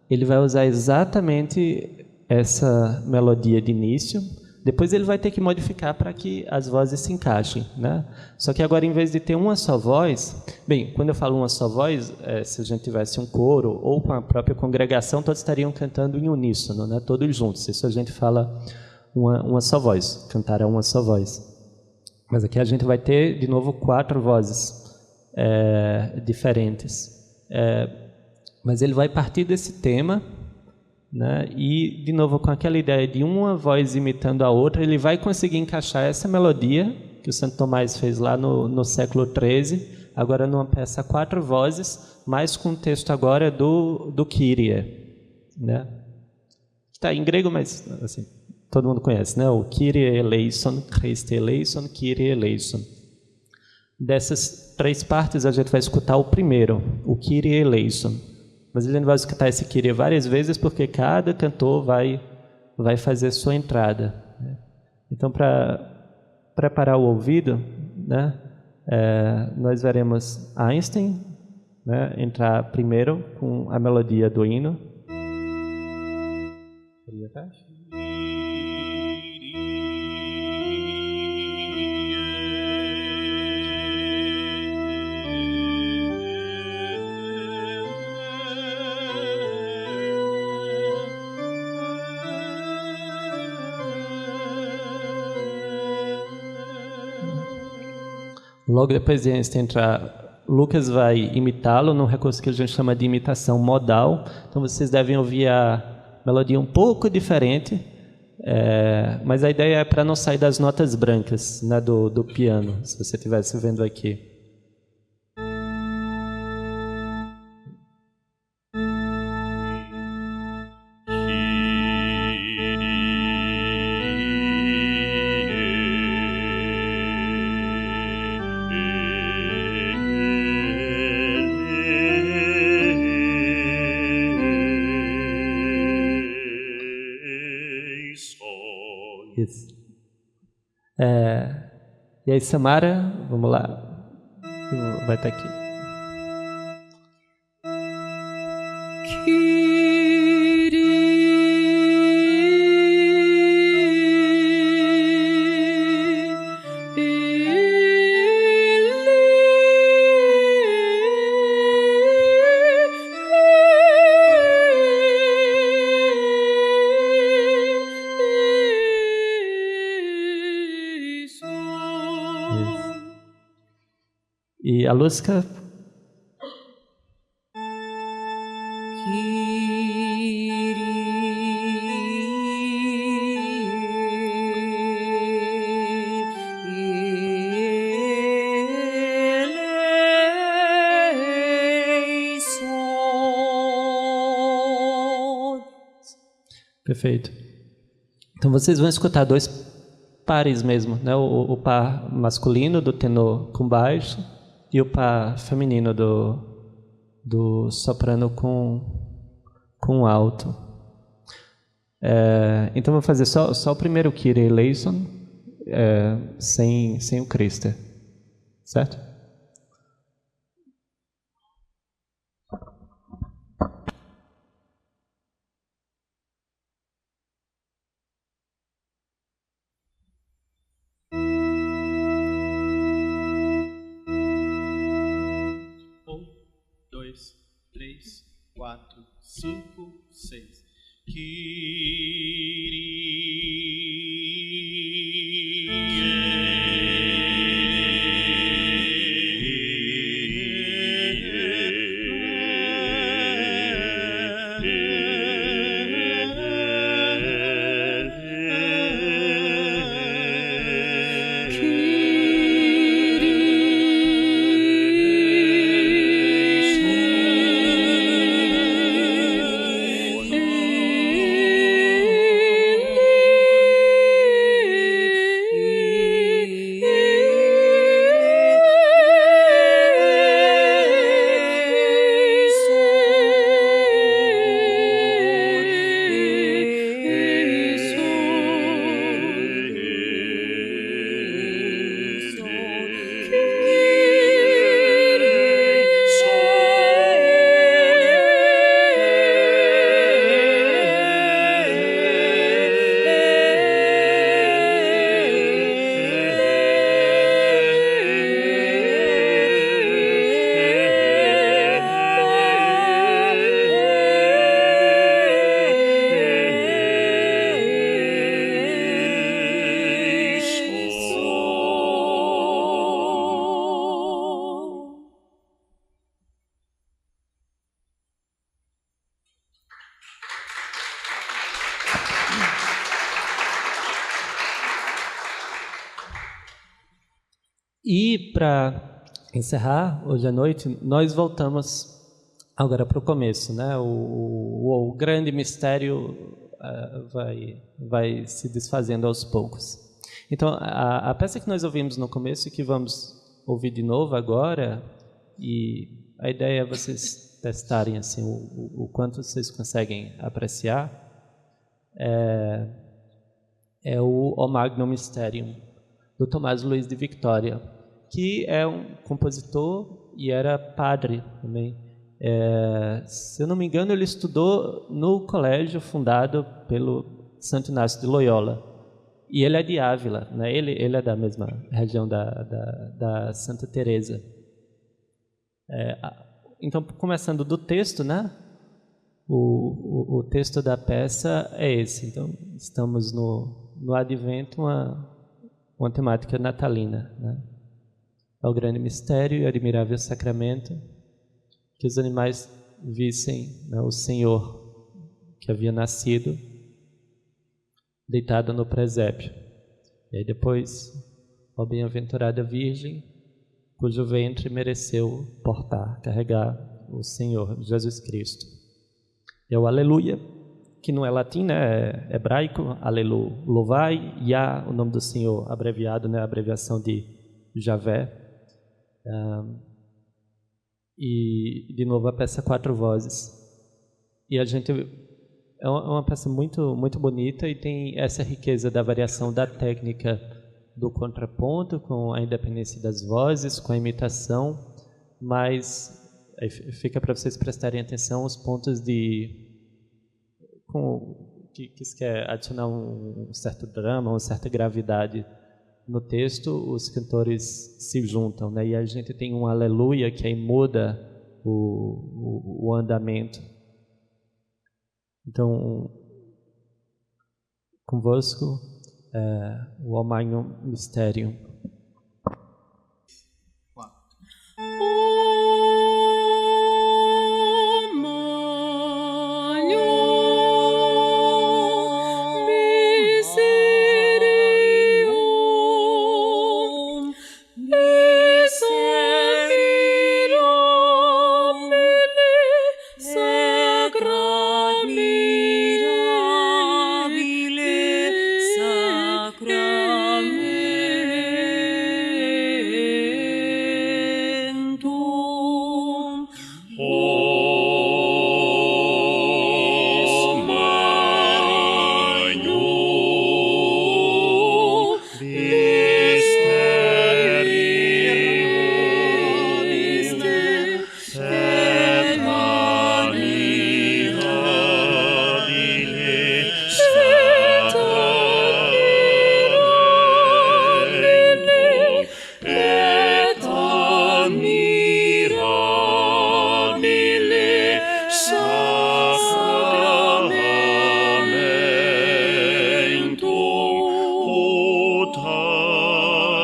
S2: ele vai usar exatamente essa melodia de início. Depois ele vai ter que modificar para que as vozes se encaixem, né? Só que agora, em vez de ter uma só voz... Bem, quando eu falo uma só voz, se a gente tivesse um coro ou com a própria congregação, todos estariam cantando em uníssono, né? Todos juntos. Isso a gente fala uma só voz, cantar a uma só voz. Mas aqui a gente vai ter, de novo, 4 vozes diferentes. Mas ele vai partir desse tema... né? E, de novo, com aquela ideia de uma voz imitando a outra, ele vai conseguir encaixar essa melodia que o Santo Tomás fez lá no século XIII, agora numa peça a 4 vozes, mas com o texto agora do Kyrie, né? Está em grego, mas assim, todo mundo conhece, né? O Kyrie eleison, Christe eleison, Kyrie eleison. Dessas 3 partes, a gente vai escutar o primeiro, o Kyrie eleison. Mas ele não vai escutar esse Kyrie várias vezes, porque cada cantor vai fazer sua entrada. Então, para preparar o ouvido, né, nós veremos Einstein, né, entrar primeiro com a melodia do hino. Logo depois de Einstein entrar, Lucas vai imitá-lo num recurso que a gente chama de imitação modal. Então vocês devem ouvir a melodia um pouco diferente, mas a ideia é para não sair das notas brancas, né, do piano, se você estivesse vendo aqui. Isso. E aí, Samara, vamos lá. Vai estar aqui. E a Lúcia. Perfeito. Então vocês vão escutar 2 pares mesmo, né? O par masculino do tenor com baixo e o par feminino do soprano com alto. Então vou fazer só o primeiro Kyrie eleison, sem o Christe, certo?
S4: Três, 4, 5, 6.
S2: E para encerrar hoje à noite, nós voltamos agora para o começo, né? O grande mistério vai se desfazendo aos poucos. Então, a peça que nós ouvimos no começo e que vamos ouvir de novo agora, e a ideia é vocês testarem assim, o quanto vocês conseguem apreciar, é o Magnum Mysterium, do Tomás Luiz de Victoria, que é um compositor e era padre também. Se eu não me engano, ele estudou no colégio fundado pelo Santo Inácio de Loyola. E ele é de Ávila, né? Ele é da mesma região da Santa Teresa. Então, começando do texto, né? O texto da peça é esse. Então, estamos no Advento, uma temática natalina, né? É o grande mistério e admirável sacramento que os animais vissem, né, o Senhor que havia nascido deitado no presépio. E aí depois, ó bem-aventurada Virgem, cujo ventre mereceu portar, carregar o Senhor Jesus Cristo. E é o Aleluia, que não é latim, né, é hebraico, Alelu, louvai, Yah, o nome do Senhor, abreviado, né, a abreviação de Javé. E, de novo, a peça 4 vozes. E a gente... É uma peça muito, muito bonita e tem essa riqueza da variação da técnica do contraponto, com a independência das vozes, com a imitação, mas aí fica para vocês prestarem atenção os pontos que se quer adicionar um certo drama, uma certa gravidade no texto, os cantores se juntam, né? E a gente tem um aleluia que aí muda o andamento. Então, convosco, o Magnum Mysterium.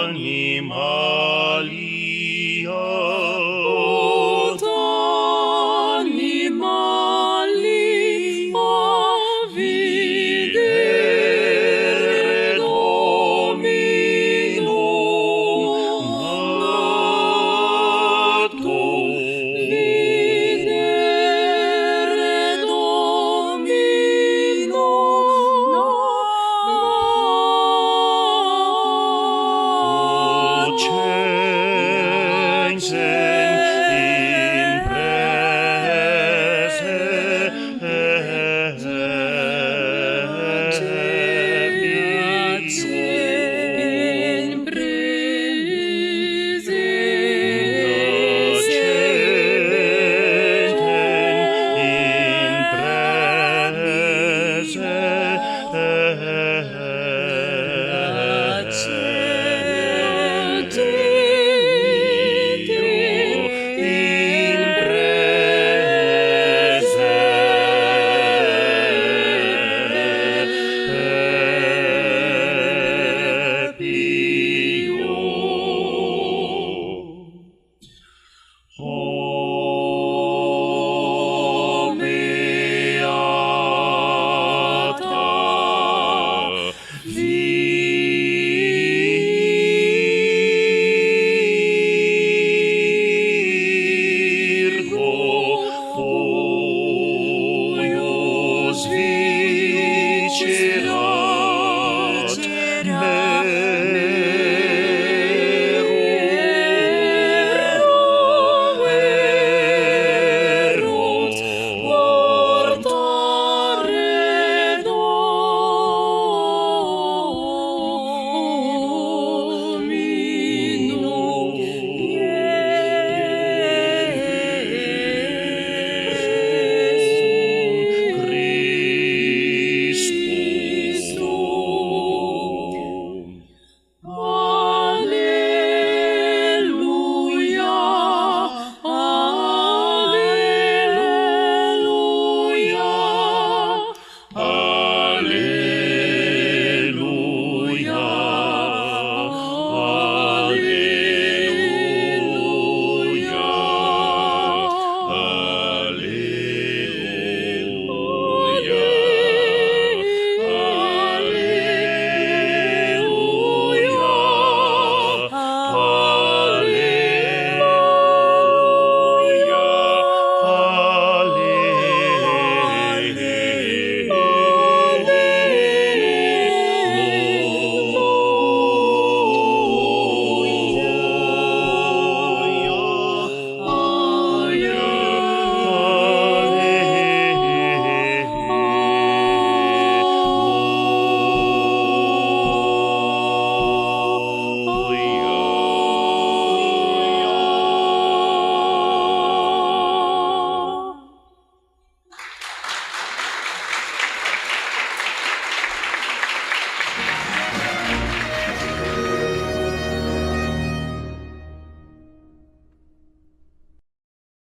S3: Anima